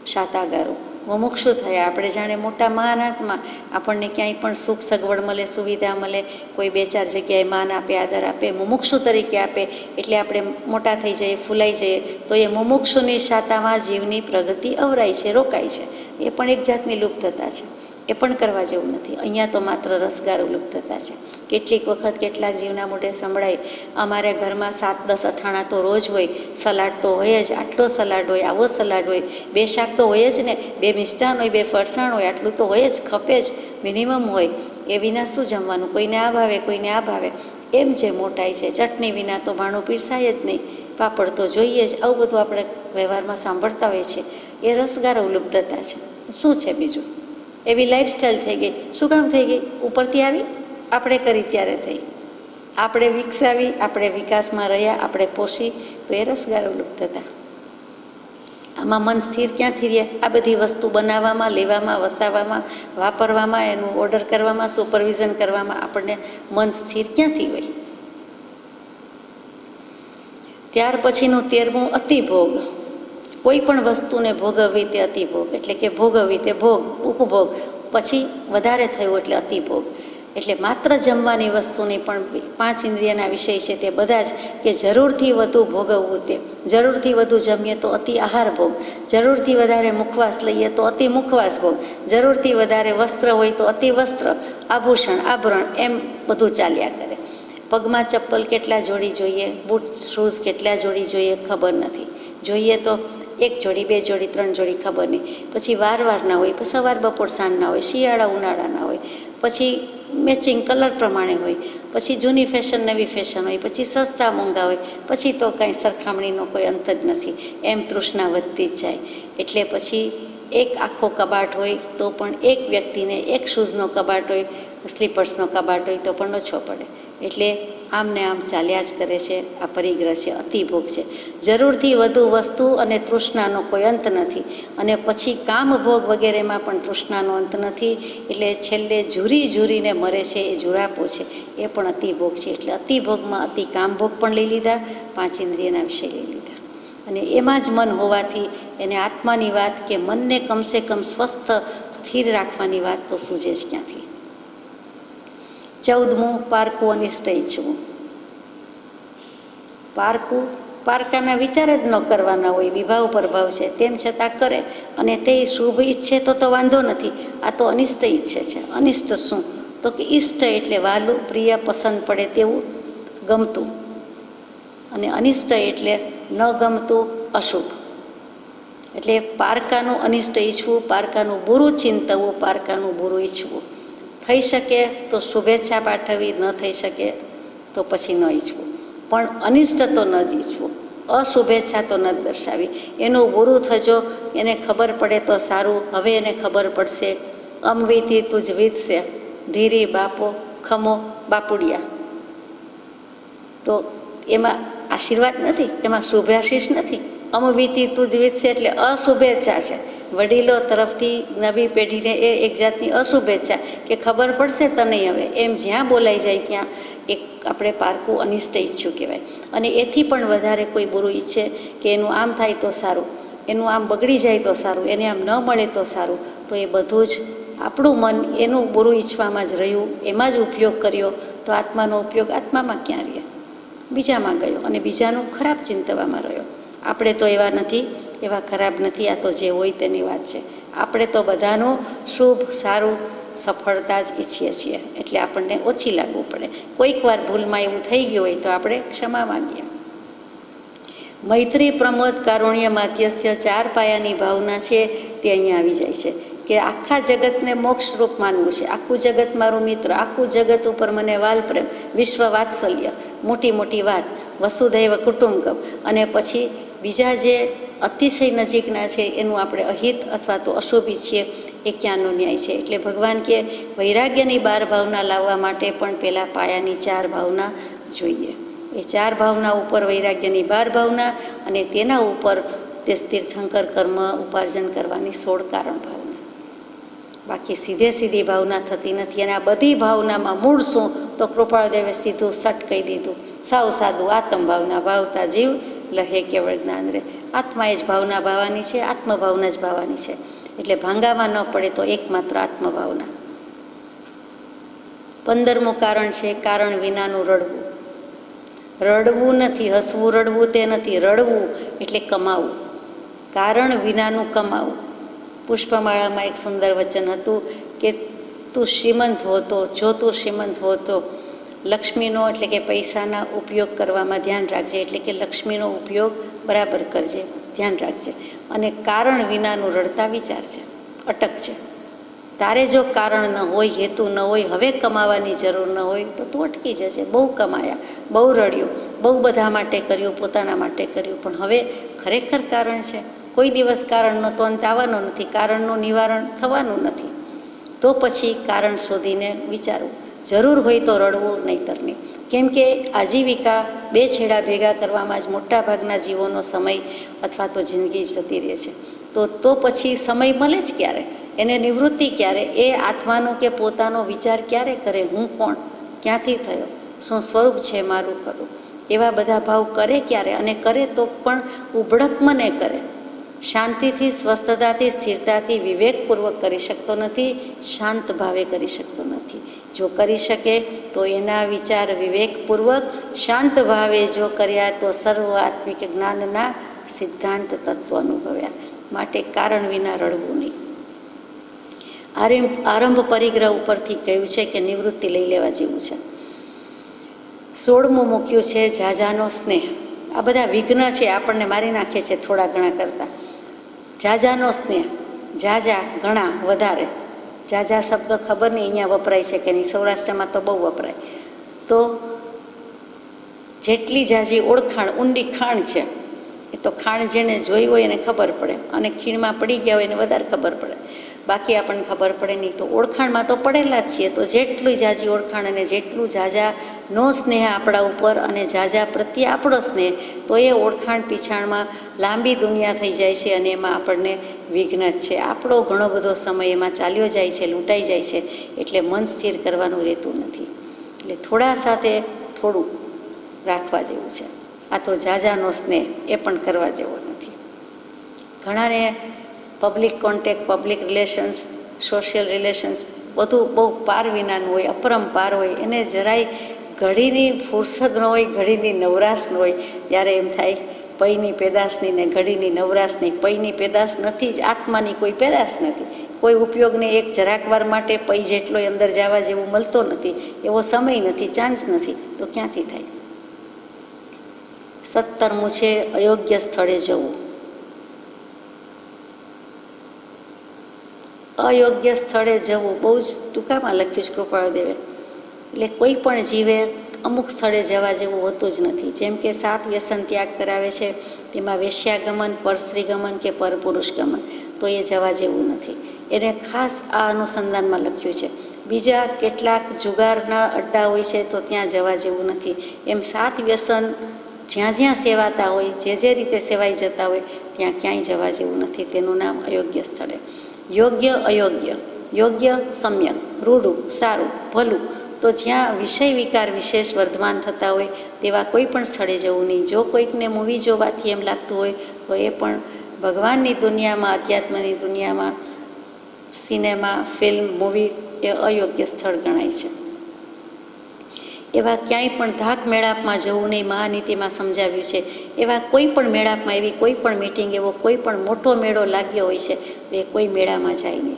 શાતા ગારવ. મુમુક્ષુ થયા આપણે જાણે મોટા મહાનાથમાં આપણને ક્યાંય પણ સુખ સગવડ મળે, સુવિધા મળે, કોઈ 2-4 જગ્યાએ માન આપે, આદર આપે, મુમુક્ષુ તરીકે આપે એટલે આપણે મોટા થઈ જઈએ, ફૂલાઈ જઈએ. તો એ મુમુક્ષુની શાતામાં જીવની પ્રગતિ અવરાય છે, રોકાય છે. એ પણ એક જાતની લુપ્તતા છે. એ પણ કરવા જેવું નથી. અહીંયા તો માત્ર રસગારો લુપ્તતા છે. કેટલીક વખત કેટલાક જીવના મોઢે સંભળાય, અમારે ઘરમાં 7-10 અથાણા તો રોજ હોય, સલાડ તો હોય જ, આટલો સલાડ હોય, આવો સલાડ હોય, 2 શાક તો હોય જ ને, 2 મિષ્ટાન હોય, 2 ફરસાણ હોય, આટલું તો હોય જ, ખપે જ, મિનિમમ હોય. એ વિના શું જમવાનું? કોઈને આ ભાવે, કોઈને આ ભાવે. એમ જે મોટાઈ છે. ચટણી વિના તો ભાણું પીરસાય જ નહીં, પાપડ તો જોઈએ જ. આવું બધું આપણે વ્યવહારમાં સાંભળતા હોઈએ છીએ. એ રસગારો લુપ્તતા છે. શું છે બીજું? એવી લાઈફસ્ટાઈલ થઈ ગઈ. શું કામ થઈ ગઈ? ઉપરથી આવી, આપણે કરી ત્યારે થઈ, આપણે વિકસાવી, આપણે વિકાસમાં રહ્યા, આપણે પોષી, તો એ રસગારો લુપ્તતા. આમાં મન સ્થિર ક્યાંથી રહે? આ બધી વસ્તુ બનાવવામાં, લેવામાં, વસાવવામાં, વાપરવામાં, એનું ઓર્ડર કરવામાં, સુપરવિઝન કરવામાં આપણને મન સ્થિર ક્યાંથી હોય? ત્યાર પછીનું 13મું અતિભોગ. કોઈ પણ વસ્તુને ભોગવવી તે અતિભોગ, એટલે કે ભોગવવી તે ભોગ, ઉપભોગ. પછી વધારે થયું એટલે અતિભોગ. એટલે માત્ર જમવાની વસ્તુની પણ 5 ઇન્દ્રિયના વિષય છે તે બધા જ, કે જરૂરથી વધુ ભોગવવું તે, જરૂરથી વધુ જમીએ તો અતિ આહાર ભોગ, જરૂરથી વધારે મુખવાસ લઈએ તો અતિ મુખવાસ ભોગ, જરૂરથી વધારે વસ્ત્ર હોય તો અતિ વસ્ત્ર, આભૂષણ, આભરણ, એમ બધું ચાલ્યા કરે. પગમાં ચપ્પલ કેટલા જોડી જોઈએ, બૂટ શૂઝ કેટલા જોડી જોઈએ, ખબર નથી. જોઈએ તો 1 જોડી, 2 જોડી, 3 જોડી, ખબર નહીં. પછી વાર ના હોય, પછી સવાર બપોર સાંજના હોય, શિયાળા ઉનાળાના હોય, પછી મેચિંગ કલર પ્રમાણે હોય, પછી જૂની ફેશન નવી ફેશન હોય, પછી સસ્તા મોંઘા હોય, પછી તો કાંઈ સરખામણીનો કોઈ અંત જ નથી. એમ તૃષ્ણા વધતી જ જાય. એટલે પછી એક આખો કબાટ હોય તો પણ એક વ્યક્તિને 1 શૂઝનો કબાટ હોય, સ્લીપર્સનો કબાટ હોય તો પણ ઓછો પડે. એટલે આમ ને આમ ચાલ્યા જ કરે છે. આ પરિગ્રહ છે, અતિભોગ છે. જરૂરથી વધુ વસ્તુ અને તૃષ્ણાનો કોઈ અંત નથી. અને પછી કામભોગ વગેરેમાં પણ તૃષ્ણાનો અંત નથી. એટલે છેલ્લે ઝૂરીને મરે છે એ ઝુરાપો છે, એ પણ અતિભોગ છે. એટલે અતિભોગમાં અતિ કામભોગ પણ લઈ લીધા, 5 ઇન્દ્રિયના વિષય લઈ લીધા. અને એમાં જ મન હોવાથી એને આત્માની વાત કે મનને કમસે કમ સ્વસ્થ સ્થિર રાખવાની વાત તો સૂઝે જ ક્યાંથી. 14મું પારકું અનિષ્ટ ઈચ્છવું. પારકાના વિચાર જ ન કરવાના હોય, વિભાવ પ્રભાવ છે, તેમ છતાં કરે અને તે શુભ ઈચ્છે તો વાંધો નથી. આ તો અનિષ્ટ ઈચ્છે છે. અનિષ્ટ શું? તો કે ઈષ્ટ એટલે વાલું, પ્રિય, પસંદ પડે તેવું, ગમતું. અને અનિષ્ટ એટલે ન ગમતું, અશુભ. એટલે પારકાનું અનિષ્ટ ઈચ્છવું, પારકાનું બુરું ચિંતવું, પારકાનું બુરું ઈચ્છવું. થઈ શકે તો શુભેચ્છા પાઠવવી, ન થઈ શકે તો પછી ન ઈચ્છવું. પણ અનિષ્ટ તો ન જ ઈચ્છવું, અશુભેચ્છા તો ન જ દર્શાવી. એનું બુરું થજો, એને ખબર પડે તો સારું. હવે એને ખબર પડશે. અમવીથી તુજ વીતશે, ધીરી બાપો ખમો બાપુડિયા. તો એમાં આશીર્વાદ નથી, એમાં શુભાશીષ નથી. અમવીથી તુજ વીતશે એટલે અશુભેચ્છા છે. વડીલો તરફથી નવી પેઢીને એ એક જાતની અશુભેચ્છા કે ખબર પડશે તને. હવે એમ જ્યાં બોલાઈ જાય ત્યાં એક આપણે પારકું અનિષ્ટ ઈચ્છું કહેવાય. અને એથી પણ વધારે કોઈ બુરું ઈચ્છે કે એનું આમ થાય તો સારું, એનું આમ બગડી જાય તો સારું, એને આમ ન મળે તો સારું, તો એ બધું જ આપણું મન એનું બુરું ઈચ્છવામાં જ રહ્યું, એમાં જ ઉપયોગ કર્યો, તો આત્માનો ઉપયોગ આત્મામાં ક્યાં રહે? બીજામાં ગયો અને બીજાનું ખરાબ ચિંતવામાં રહ્યો. આપણે તો એવા નથી, એવા ખરાબ નથી. આ તો જે હોય તેની વાત છે. આપણે તો બધાનું શુભ, સારું, સફળતા જ ઈચ્છીએ છીએ, એટલે આપણને ઓછી લાગવું પડે. કોઈક વાર ભૂલમાં એવું થઈ ગયું હોય તો આપણે ક્ષમા માંગીએ. મૈત્રી, પ્રમોદ, કારુણ્ય, માધ્યસ્થ્ય 4 પાયાની ભાવના છે તે અહીંયા આવી જાય છે કે આખા જગતને મોક્ષ રૂપ માનવું છે. આખું જગત મારું મિત્ર, આખું જગત ઉપર મને વાલ પ્રેમ, વિશ્વ વાત્સલ્ય, મોટી મોટી વાત, વસુધૈવ કુટુંબકમ. અને પછી બીજા જે અતિશય નજીકના છે એનું આપણે અહિત અથવા તો અશુભી છીએ, એ ક્યાંનો ન્યાય છે. એટલે ભગવાન કે વૈરાગ્યની 12 ભાવના લાવવા માટે પણ પેલા પાયાની 4 ભાવના જોઈએ. એ 4 ભાવના ઉપર વૈરાગ્યની 12 ભાવના અને તેના ઉપર તે તીર્થંકર કર્મ ઉપાર્જન કરવાની 16 કારણ ભાવના. બાકી સીધી ભાવના થતી નથી. અને આ બધી ભાવનામાં મૂળ શું? તો કૃપાળદેવે સીધું સટ કહી દીધું, સાવ સાદું, આત્મ ભાવના ભાવતા જીવ લહે કેવળ જ્ઞાન રે. આત્મા એ જ ભાવના ભાવવાની છે, આત્મભાવના જ ભાવવાની છે. એટલે ભાંગામાં ન પડે તો એકમાત્ર આત્મભાવના. 15મું કારણ છે કારણ વિનાનું રડવું. રડવું નથી, હસવું રડવું તે નથી. રડવું એટલે કમાવું, કારણ વિનાનું કમાવું. પુષ્પમાળામાં એક સુંદર વચન હતું કે તું શ્રીમંત હોતો, જો તું શ્રીમંત હોતો, લક્ષ્મીનો એટલે કે પૈસાના ઉપયોગ કરવામાં ધ્યાન રાખજે. એટલે કે લક્ષ્મીનો ઉપયોગ બરાબર કરજે, ધ્યાન રાખજે. અને કારણ વિનાનું રડતા વિચારજે, અટકજે. તારે જો કારણ ન હોય, હેતુ ન હોય, હવે કમાવાની જરૂર ન હોય તો તું અટકી જશે. બહુ કમાયા, બહુ રડ્યું, બહુ બધા માટે કર્યું, પોતાના માટે કર્યું, પણ હવે ખરેખર કારણ છે? કોઈ દિવસ કારણનો તો અંત આવવાનો નથી, કારણનું નિવારણ થવાનું નથી. તો પછી કારણ શોધીને વિચારવું. જરૂર હોય તો રડવું, નહીતર નહીં. કેમ કે આજીવિકા 2 છેડા ભેગા કરવામાં જ મોટા ભાગના જીવોનો સમય અથવા તો જિંદગી જતી રહે છે. તો પછી સમય મળે જ ક્યારે? એને નિવૃત્તિ ક્યારે? એ આત્માનો કે પોતાનો વિચાર ક્યારે કરે? હું કોણ? ક્યાંથી થયો? શું સ્વરૂપ છે મારું? કરું એવા બધા ભાવ કરે ક્યારે? અને કરે તો પણ ઉભડક મને કરે. શાંતિથી, સ્વસ્થતાથી, સ્થિરતાથી, વિવેકપૂર્વક કરી શકતો નથી, શાંત ભાવે કરી શકતો નથી. જો કરી શકે તો એના વિચાર વિવેકપૂર્વક શાંત ભાવે જો કર્યા તો સર્વ આત્મિક જ્ઞાનના સિદ્ધાંત તત્વ અનુભવ્યા. માટે કારણ વિના રડવું નહીં. આરંભ પરિગ્રહ ઉપરથી કહ્યું છે કે નિવૃત્તિ લઈ લેવા જેવું છે. 16મું મૂક્યું છે ઝાઝાનો સ્નેહ. આ બધા વિઘ્ન છે, આપણને મારી નાખે છે થોડા ઘણા કરતા. ઝાઝાનો સ્નેહ, ઝાઝા, ઘણા, વધારે. ઝાઝા શબ્દ ખબર નહીં અહીંયા વપરાય છે કે નહીં, સૌરાષ્ટ્રમાં તો બહુ વપરાય. તો જેટલી ઝાઝી ઓળખાણ, ઊંડી ખાણ છે, એ તો ખાણ જેને જોઈ હોય એને ખબર પડે, અને ખીણમાં પડી ગયા હોય એને વધારે ખબર પડે. બાકી આપણને ખબર પડે નહીં. તો ઓળખાણમાં તો પડેલા જ છીએ. તો જેટલી ઝાઝી ઓળખાણ અને જેટલું ઝાઝાનો સ્નેહ આપણા ઉપર અને ઝાઝા પ્રત્યે આપણો સ્નેહ, તો એ ઓળખાણ પીછાણમાં લાંબી દુનિયા થઈ જાય છે અને એમાં આપણને વિઘ્ન જ છે. આપણો ઘણો બધો સમય એમાં ચાલ્યો જાય છે, લૂંટાઈ જાય છે. એટલે મન સ્થિર કરવાનું રહેતું નથી. એટલે થોડા સાથે થોડું રાખવા જેવું છે. આ તો ઝાઝાનો સ્નેહ, એ પણ કરવા જેવો નથી. ઘણાને public contact, public relations, social relations બધું બહુ પાર વિનાનું હોય, અપરંપાર હોય. એને જરાય ઘડીની ફુરસદ ન હોય, ઘડીની નવરાશ ન હોય. ત્યારે એમ થાય પૈની પેદાશની ને ઘડીની નવરાશની. પૈની પેદાશ નથી જ, આત્માની કોઈ પેદાશ નથી. કોઈ ઉપયોગને એક જરાક વાર માટે પૈ જેટલો અંદર જવા જેવું મળતો નથી, એવો સમય નથી, ચાન્સ નથી. તો ક્યાંથી થાય? 17મું છે અયોગ્ય સ્થળે જવું. અયોગ્ય સ્થળે જવું બહુ જ ટૂંકામાં લખ્યું છે કૃપાળદેવે. એટલે કોઈ પણ જીવે અમુક સ્થળે જવા જેવું હોતું જ નથી. જેમ કે 7 વ્યસન ત્યાગ કરાવે છે, તેમાં વેશ્યાગમન, પરસ્ત્રીગમન કે પરપુરુષ ગમન, તો એ જવા જેવું નથી. એને ખાસ આ અનુસંધાનમાં લખ્યું છે. બીજા કેટલાક જુગારના અડ્ડા હોય છે તો ત્યાં જવા જેવું નથી. એમ 7 વ્યસન જ્યાં જ્યાં સેવાતા હોય, જે રીતે સેવાઈ જતા હોય, ત્યાં ક્યાંય જવા જેવું નથી. તેનું નામ અયોગ્ય સ્થળે. યોગ્ય, અયોગ્ય. યોગ્ય, સમ્યક, રૂઢું, સારું, ભલું. તો જ્યાં વિષય વિકાર વિશેષ વર્ધમાન થતા હોય તેવા કોઈ પણ સ્થળે જવું નહીં. જો કોઈકને મૂવી જોવાથી એમ લાગતું હોય તો એ પણ ભગવાનની દુનિયામાં, અધ્યાત્મની દુનિયામાં સિનેમા, ફિલ્મ, મૂવી એ અયોગ્ય સ્થળ ગણાય છે. એવા ક્યાંય પણ ધાક મેળાપમાં જવું નહીં, મહાનીતિમાં સમજાવ્યું છે. એવા કોઈ પણ મેળાપમાં, એવી કોઈ પણ મિટિંગ, એવો કોઈ પણ મોટો મેળો લાગ્યો હોય છે તો એ કોઈ મેળામાં જાય નહીં.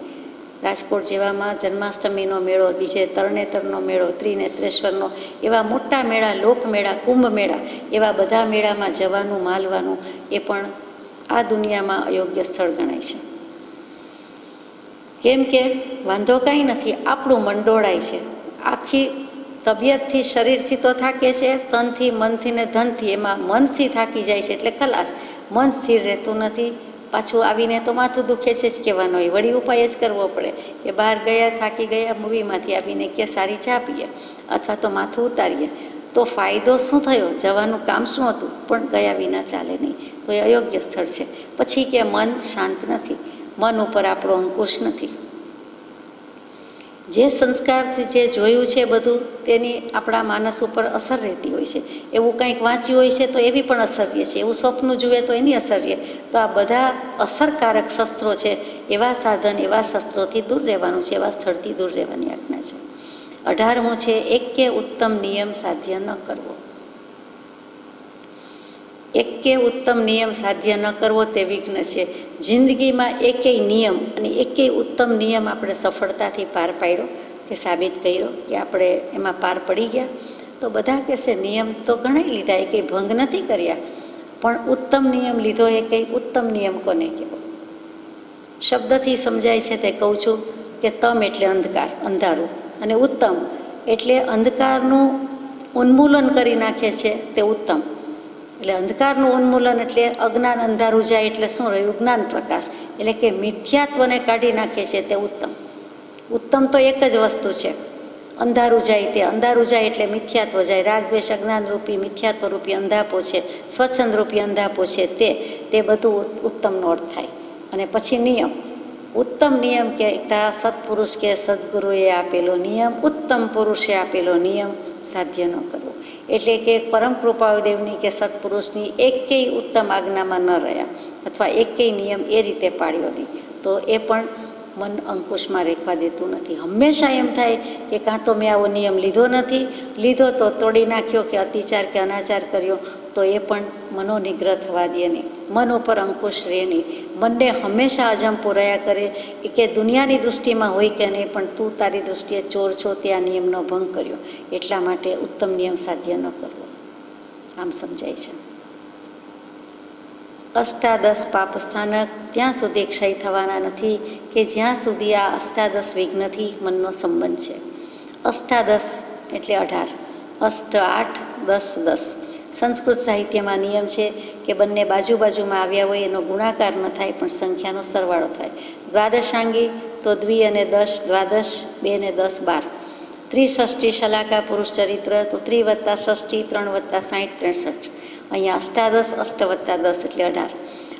રાજકોટ જેવામાં જન્માષ્ટમીનો મેળો, બીજે તરણેતરનો મેળો, ત્રિનેત્રેશ્વરનો, એવા મોટા મેળા, લોકમેળા, કુંભ મેળા, એવા બધા મેળામાં જવાનું, માલવાનું એ પણ આ દુનિયામાં અયોગ્ય સ્થળ ગણાય છે. કેમ કે વાંધો કાંઈ નથી, આપણું મન દોડાય છે. આખી તબિયતથી, શરીરથી તો થાકે છે, તનથી, મનથી ને ધનથી, એમાં મનથી થાકી જાય છે એટલે ખલાસ. મન સ્થિર રહેતું નથી. પાછું આવીને તો માથું દુખે છે જ કહેવાનો હોય, વળી ઉપાય જ કરવો પડે કે બહાર ગયા, થાકી ગયા, મૂવીમાંથી આવીને કે સારી ચા પીએ અથવા તો માથું ઉતારીએ. તો ફાયદો શું થયો? જવાનું કામ શું હતું? પણ ગયા વિના ચાલે નહીં. તો એ અયોગ્ય સ્થળ છે. પછી કે મન શાંત નથી, મન ઉપર આપણો અંકુશ નથી. જે સંસ્કારથી જે જોયું છે બધું, તેની આપણા માનસ ઉપર અસર રહેતી હોય છે. એવું કંઈક વાંચ્યું હોય છે તો એવી પણ અસર રહે છે. એવું સ્વપ્ન જુએ તો એની અસર રહે. તો આ બધા અસરકારક શસ્ત્રો છે. એવા સાધન, એવા શસ્ત્રોથી દૂર રહેવાનું છે, એવા સ્થળથી દૂર રહેવાની આજ્ઞા છે. 18મું છે, એકે ઉત્તમ નિયમ સાધ્ય ન કરવો. એકે ઉત્તમ નિયમ સાધ્ય ન કરવો તે વિઘ્ન છે. જિંદગીમાં એકેય નિયમ અને એકેય ઉત્તમ નિયમ આપણે સફળતાથી પાર પાડ્યો કે સાબિત કર્યો કે આપણે એમાં પાર પડી ગયા. તો બધા કહેશે નિયમ તો ઘણા લીધા, એ કંઈ ભંગ નથી કર્યા, પણ ઉત્તમ નિયમ લીધો. એ કંઈ ઉત્તમ નિયમ કોને કહેવો? શબ્દથી સમજાય છે તે કહું છું કે તમ એટલે અંધકાર, અંધારું, અને ઉત્તમ એટલે અંધકારનું ઉન્મૂલન કરી નાખે છે તે ઉત્તમ. એટલે અંધકારનું ઉન્મૂલન એટલે અજ્ઞાન અંધારું જાય એટલે શું રહ્યું? જ્ઞાન પ્રકાશ. એટલે કે મિથ્યાત્વને કાઢી નાખે છે તે ઉત્તમ. ઉત્તમ તો એક જ વસ્તુ છે, અંધારું જાય તે. અંધારું જાય એટલે મિથ્યાત્વ જાય. રાગ દ્વેષ અજ્ઞાન રૂપી મિથ્યાત્વ રૂપી અંધાપો છે, સ્વચ્છંદ રૂપી અંધાપો છે, તે બધું ઉત્તમનો અર્થ થાય. અને પછી નિયમ. ઉત્તમ નિયમ કે સત્પુરુષ કે સદગુરુએ આપેલો નિયમ, ઉત્તમ પુરુષે આપેલો નિયમ સાધ્ય ન કરવો. એટલે કે પરમ કૃપાળુદેવની કે સત્પુરુષની એકેય ઉત્તમ આજ્ઞામાં ન રહ્યા અથવા એકેય નિયમ એ રીતે પાળ્યો નહીં, તો એ પણ મન અંકુશમાં રહેવા દેતું નથી. હંમેશા એમ થાય કે કાં તો મેં આવો નિયમ લીધો નથી, લીધો તો તોડી નાખ્યો, કે અતિચાર કે અનાચાર કર્યો, તો એ પણ મનોનિગ્રહ થવા દે નહીં, મન ઉપર અંકુશ રહે નહીં. મનને હંમેશા અજંપો રહ્યા કરે કે દુનિયાની દૃષ્ટિમાં હોય કે નહીં, પણ તું તારી દૃષ્ટિએ ચોર છો, તે આ નિયમનો ભંગ કર્યો, એટલા માટે ઉત્તમ નિયમ સાધ્ય ન કરવો. આમ સમજાય છે. અષ્ટાદશ પાપ સ્થાનક ત્યાં સુધી ક્ષય થવાના નથી કે જ્યાં સુધી આ અષ્ટાદશ વિઘ્નથી મનનો સંબંધ છે. અષ્ટાદશ એટલે 18, અષ્ટ 8, 10 10. સંસ્કૃત સાહિત્યમાં નિયમ છે કે બંને બાજુમાં આવ્યા હોય એનો ગુણાકાર ન થાય, પણ સંખ્યાનો સરવાળો થાય. દ્વાદશાંગી તો 2 અને 10, દ્વાદશ 2 અને 10 12. ત્રિષષ્ઠી શલાકા પુરુષ ચરિત્ર તો 3 વત્તા ષષ્ઠી 3 વત્તા 60 63. અહીંયા અષ્ટાદશ, અષ્ટ વત્તા 10 એટલે 18.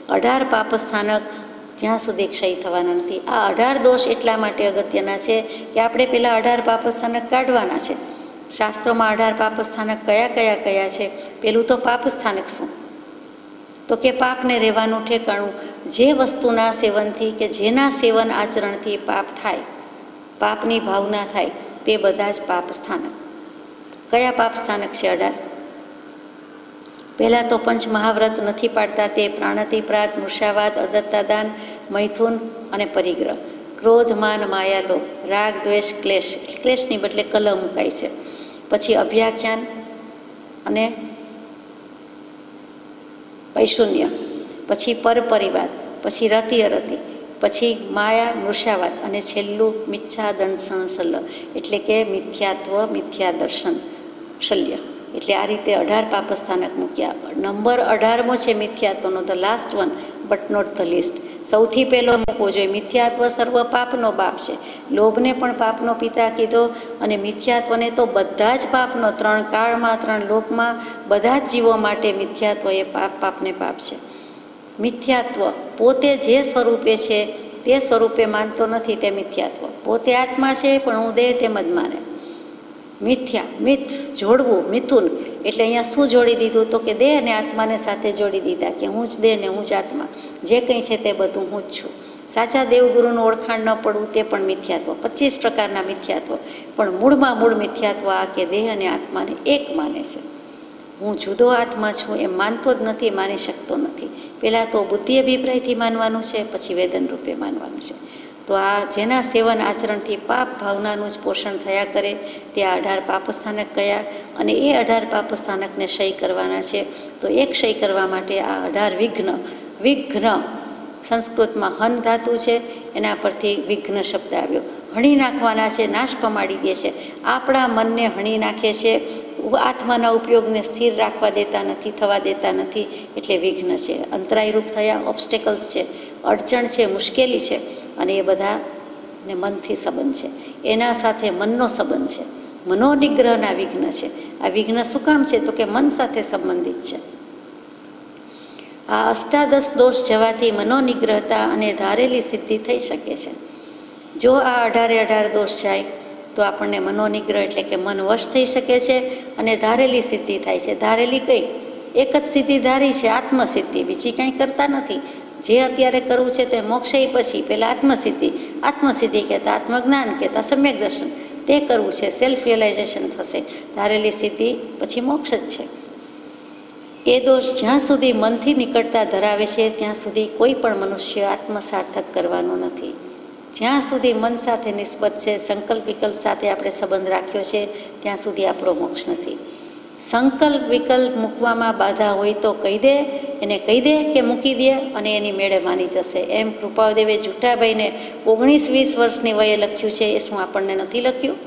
18 પાપ સ્થાનક જ્યાં સુધી ક્ષય થવાના નથી. આ 18 દોષ એટલા માટે અગત્યના છે કે આપણે પેલા 18 પાપ સ્થાનક કાઢવાના છે. શાસ્ત્રોમાં 18 પાપ સ્થાનક કયા છે? પેલું તો પાપ સ્થાનક શું? તો કે પાપને રહેવાનું ઠેકાણું. જે વસ્તુના સેવનથી કે જેના સેવન આચરણથી પાપ થાય, પાપની ભાવના થાય, તે બધા જ પાપ સ્થાનક. કયા પાપ સ્થાનક છે 18? પહેલાં તો પંચ મહાવ્રત નથી પાડતા, તે પ્રાણતિપ્રાત, મૃષાવાદ, અદત્તાદાન, મૈથુન અને પરિગ્રહ. ક્રોધ, માન, માયા, લોભ, રાગ, દ્વેષ, ક્લેશ. ક્લેશની બદલે કલહ મુકાય છે. પછી અભ્યાખ્યાન અને પૈશુન્ય, પછી પરપરિવાદ, પછી રતિ અરતિ, પછી માયા, મૃષાવાદ, અને છેલ્લું મિથ્યા દર્શન શલ્ય, એટલે કે મિથ્યાત્વ, મિથ્યા દર્શન શલ્ય. એટલે આ રીતે 18 પાપ સ્થાનક મૂક્યા. નંબર 18મો છે મિથ્યાત્વનો, the last one but not the least. સૌથી પહેલો મૂકવો જોઈએ. મિથ્યાત્વ સર્વ પાપનો બાપ છે. લોભને પણ પાપનો પિતા કીધો, અને મિથ્યાત્વને તો બધા જ પાપનો, 3 કાળમાં 3 લોકમાં બધા જ જીવો માટે મિથ્યાત્વ એ પાપને પાપ છે. મિથ્યાત્વ પોતે જે સ્વરૂપે છે તે સ્વરૂપે માનતો નથી, તે મિથ્યાત્વ. પોતે આત્મા છે પણ હું દેહ તેમ જ માને. મિથ્યા, મિથ જોડવું, મિથુન એટલે અહીંયા શું જોડી દીધું? તો કે દેહ અને આત્માને સાથે જોડી દીધા કે હું જ દેહ ને હું જ આત્મા, જે કંઈ છે તે બધું હું જ છું. સાચા દેવગુરુનું ઓળખાણ ન પડવું તે પણ મિથ્યાત્વ. 25 પ્રકારના મિથ્યાત્વ, પણ મૂળમાં મૂળ મિથ્યાત્વ આ કે દેહ અને આત્માને એક માને છે. હું જુદો આત્મા છું એમ માનતો જ નથી, માની શકતો નથી. પહેલાં તો બુદ્ધિ અભિપ્રાયથી માનવાનું છે, પછી વેદન રૂપે માનવાનું છે. તો આ જેના સેવન આચરણથી પાપ ભાવનાનું જ પોષણ થયા કરે તે 18 પાપસ્થાનક કયા, અને એ 18 પાપસ્થાનકને ક્ષય કરવાના છે. તો એ ક્ષય કરવા માટે આ 18 વિઘ્ન સંસ્કૃતમાં હન ધાતુ છે, એના પરથી વિઘ્ન શબ્દ આવ્યો. હણી નાખવાના છે, નાશ પમાડી દે છે, આપણા મનને હણી નાખે છે, આત્માના ઉપયોગને સ્થિર રાખવા દેતા નથી, થવા દેતા નથી, એટલે વિઘ્ન છે. અંતરાયરૂપ થયા, ઓબ્સ્ટેકલ્સ છે, અડચણ છે, મુશ્કેલી છે, અને એ બધા ને મનથી સંબંધ છે. એના સાથે મનનો સંબંધ છે, મનોનિગ્રહના વિઘ્ન છે. આ વિઘ્ન શું કામ છે? તો કે મન સાથે સંબંધિત છે. આ અષ્ટાદશ દોષ જવાથી મનોનિગ્રહતા અને ધારેલી સિદ્ધિ થઈ શકે છે. જો આ 18 દોષ જાય તો આપણને મનોનિગ્રહ એટલે કે મન વશ થઈ શકે છે અને ધારેલી સિદ્ધિ થાય છે. ધારેલી કઈ? એક જ સિદ્ધિ ધારી છે, આત્મસિદ્ધિ. બીજી કંઈ કરતા નથી. જે અત્યારે કરવું છે તે મોક્ષ પછી, પહેલાં આત્મસિદ્ધિ કહેતા, આત્મજ્ઞાન કહેતા, સમ્યક દર્શન, તે કરવું છે. સેલ્ફ રિયલાઇઝેશન થશે. ધારેલી સિદ્ધિ પછી મોક્ષ જ છે. એ દોષ જ્યાં સુધી મનથી નીકળતા ધરાવે છે ત્યાં સુધી કોઈ પણ મનુષ્ય આત્મસાર્થક કરવાનો નથી. જ્યાં સુધી મન સાથે નિસ્બત છે, સંકલ્પ વિકલ્પ સાથે આપણે સંબંધ રાખ્યો છે, ત્યાં સુધી આપણો મોક્ષ નથી. સંકલ્પ વિકલ્પ મૂકવામાં બાધા હોય તો કહી દે, એને કહી દે કે મૂકી દે, અને એની મેળે માની જશે. એમ કૃપાદેવે જુઠ્ઠાભાઈને 19-20 વર્ષની વયે લખ્યું છે. એ શું આપણને નથી લખ્યું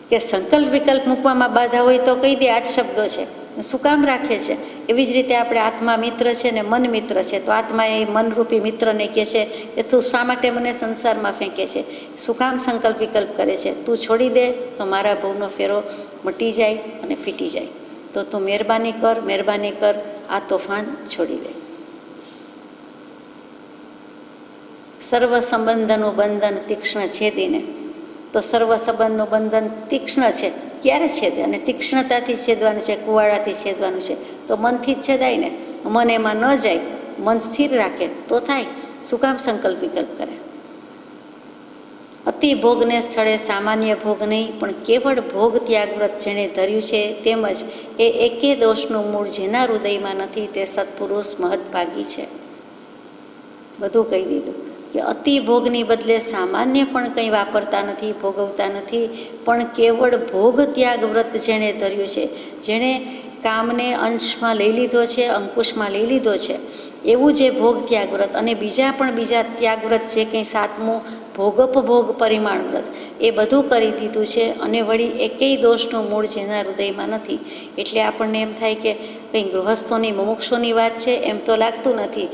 કે સંકલ્પ વિકલ્પ મૂકવામાં બાધા હોય તો કહી દે? 8 શબ્દો છે. શું કામ રાખે છે? એવી જ રીતે આપણે આત્મા મિત્ર છે ને મન મિત્ર છે, તો આત્મા એ મનરૂપી મિત્રને કહે છે કે તું શા માટે મને સંસારમાં ફેંકે છે? શું કામ સંકલ્પ વિકલ્પ કરે છે? તું છોડી દે તો મારા ભવનો ફેરો મટી જાય અને ફીટી જાય. તો તું મહેરબાની કર, આ તોફાન છોડી દે. સર્વ સંબંધનું બંધન તીક્ષ્ણ છેદીને. તો સર્વ સંબંધનું બંધન તીક્ષ્ણ છે. ક્યારે છેદે? અને તીક્ષ્ણતાથી છેદવાનું છે, કુવાડાથી છેદવાનું છે. તો મનથી જ છેદાય ને. મન એમાં ન જાય, મન સ્થિર રાખે તો થાય. શું કામ સંકલ્પ વિકલ્પ કરે? અતિ ભોગને સ્થળે સામાન્ય ભોગ નહીં, પણ કેવળ ભોગ ત્યાગ વ્રત જેણે ધર્યું છે, તેમજ એ એકે દોષનું મૂળ જેના હૃદયમાં નથી તે સત્પુરુષ મહદભાગી છે. બધું કહી દીધું કે અતિ ભોગની બદલે સામાન્ય પણ કંઈ વાપરતા નથી, ભોગવતા નથી, પણ કેવળ ભોગ ત્યાગ વ્રત જેણે ધર્યું છે, જેણે કામને અંશમાં લઈ લીધો છે, અંકુશમાં લઈ લીધો છે, એવું જે ભોગ ત્યાગ વ્રત, અને બીજા ત્યાગ વ્રત જે કંઈ 7મું ભોગોપભોગ પરિમાણ વ્રત, એ બધું કરી દીધું છે. અને વળી એકેય દોષનું મૂળ જેના હૃદયમાં નથી. એટલે આપણને એમ થાય કે કંઈ ગૃહસ્થોની મુમુક્ષોની વાત છે, એમ તો લાગતું નથી.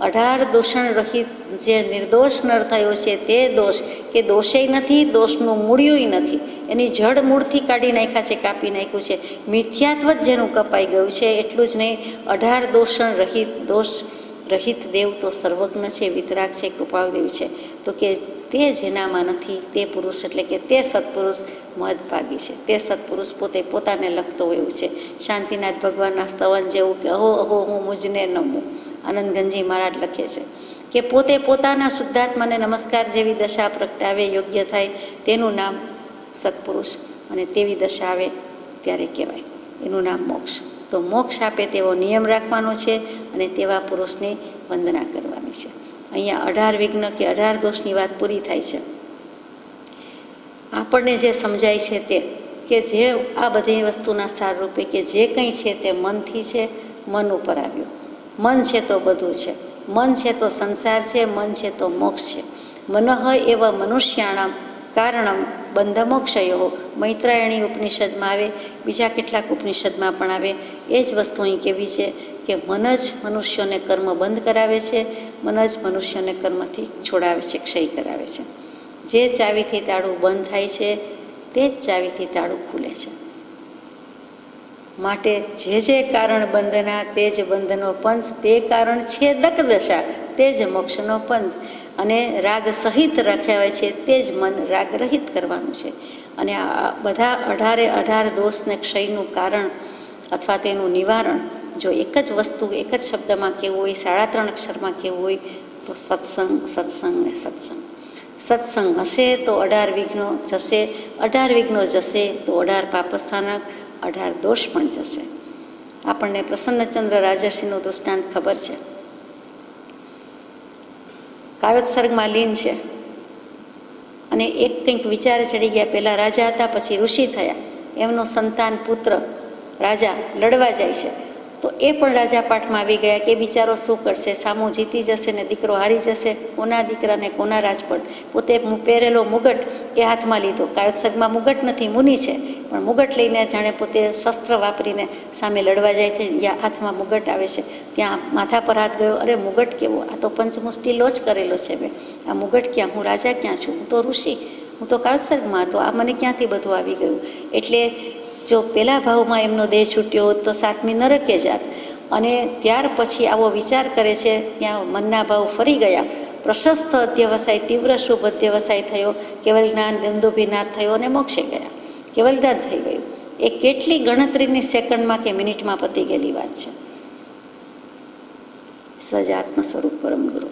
18 દૂષણ રહિત જે નિર્દોષ નર થયો છે તે દોષ કે દોષેય નથી, દોષનું મૂળ્યું નથી, એની જડ મૂળથી કાઢી નાખ્યા છે, કાપી નાખ્યું છે. મિથ્યાત્વ જ જેનું કપાઈ ગયું છે. એટલું જ નહીં, 18 દોષણ રહિત, દોષ રહિત દેવ તો સર્વજ્ઞ છે, વિતરાગ છે, કૃપાળદેવ છે. તો કે તે જેનામાં નથી તે પુરુષ એટલે કે તે સત્પુરુષ મહદભાગી છે. તે સત્પુરુષ પોતાને લખતો હોય એવું છે. શાંતિનાથ ભગવાનના સ્તવન જેવું કે અહો અહો હું મુજને નમું, આનંદ ગંજી મહારાજ લખે છે કે પોતે પોતાના શુદ્ધાત્માને નમસ્કાર જેવી દશા પ્રગટાવે, યોગ્ય થાય, તેનું નામ સત્પુરુષ. અને તેવી દશા આવે ત્યારે કહેવાય એનું નામ મોક્ષ. તો મોક્ષ આપે તેવો નિયમ રાખવાનો છે અને તેવા પુરુષની વંદના કરવાની છે. અહીંયા 18 વિઘ્ન કે 18 દોષની વાત પૂરી થાય છે. આપણને જે સમજાય છે તે કે જે આ બધી વસ્તુના સાર રૂપે કે જે કંઈ છે તે મનથી છે, મન ઉપર આવ્યું. મન છે તો બધું છે. મન છે તો સંસાર છે, મન છે તો મોક્ષ છે. મનઃ એવ મનુષ્યાણામ કારણમ બંધ મોક્ષયો. મૈત્રાયણી ઉપનિષદમાં આવે, બીજા કેટલાક ઉપનિષદમાં પણ આવે. એ જ વસ્તુ અહીં કેવી છે કે મન જ મનુષ્યોને કર્મ બંધ કરાવે છે, મન જ મનુષ્યને કર્મથી છોડાવે છે, ક્ષય કરાવે છે. જે ચાવીથી તાળું બંધ થાય છે તે જ ચાવીથી તાળું ખુલે છે. માટે જે કારણ બંધના તે જ બંધનો પંથ, તે કારણ છેદક દશા તે જ મોક્ષનો પંથ. અને રાગ સહિત રાખ્યા છે તે જ મન રાગ રહિત કરવાનું છે. અને આ બધા 18 દોષને ક્ષયનું કારણ અથવા તેનું નિવારણ જો એક જ વસ્તુ એક જ શબ્દમાં કહેવું હોય, 3.5 અક્ષરમાં કહેવું હોય તો સત્સંગ, સત્સંગ ને સત્સંગ. સત્સંગ હશે તો 18 વિઘ્નો જશે, 18 વિઘ્નો જશે તો 18 પાપસ્થાનક, 18 દોષ પણ જશે. આપણને પ્રસન્નચંદ્ર રાજર્ષિનું દૃષ્ટાંત ખબર છે. કાયોત્સર્ગમાં લીન છે અને એક કંઈક વિચારે ચડી ગયા. પહેલા રાજા હતા, પછી ઋષિ થયા. એમનો સંતાન પુત્ર રાજા લડવા જાય છે તો એ પણ રાજા પાઠમાં આવી ગયા કે બિચારો શું કરશે, સામો જીતી જશે ને દીકરો હારી જશે, કોના દીકરાને કોના રાજપટ. પોતે પહેરેલો મુગટ એ હાથમાં લીધો. કાયોત્સર્ગમાં મુગટ નથી, મુનિ છે, પણ મુગટ લઈને જાણે પોતે શસ્ત્ર વાપરીને સામે લડવા જાય છે. હાથમાં મુગટ આવે છે, ત્યાં માથા પર હાથ ગયો. અરે મુગટ કેવો, આ તો પંચમુષ્ટિ લોચ કરેલો છે. બે આ મુગટ ક્યાં, હું રાજા ક્યાં છું, હું તો ઋષિ, હું તો કાયોત્સર્ગમાં હતો, આ મને ક્યાંથી બધું આવી ગયું. એટલે જો પેલા ભાવમાં એમનો દેહ છૂટ્યો હોત તો 7મી નરકે જાત. અને ત્યાર પછી આવો વિચાર કરે છે, ત્યાં મનના ભાવ ફરી ગયા. પ્રશસ્ત અધ્યવસાય, તીવ્ર શુભ અધ્યવસાય થયો, કેવલ જ્ઞાન દંદોભીનાથ થયો અને મોક્ષે ગયા. કેવલ જ્ઞાન થઈ ગયું. એ કેટલી ગણતરીની સેકન્ડમાં કે મિનિટમાં પતી ગયેલી વાત છે. સજાત્મ સ્વરૂપ પરમ ગુરુ.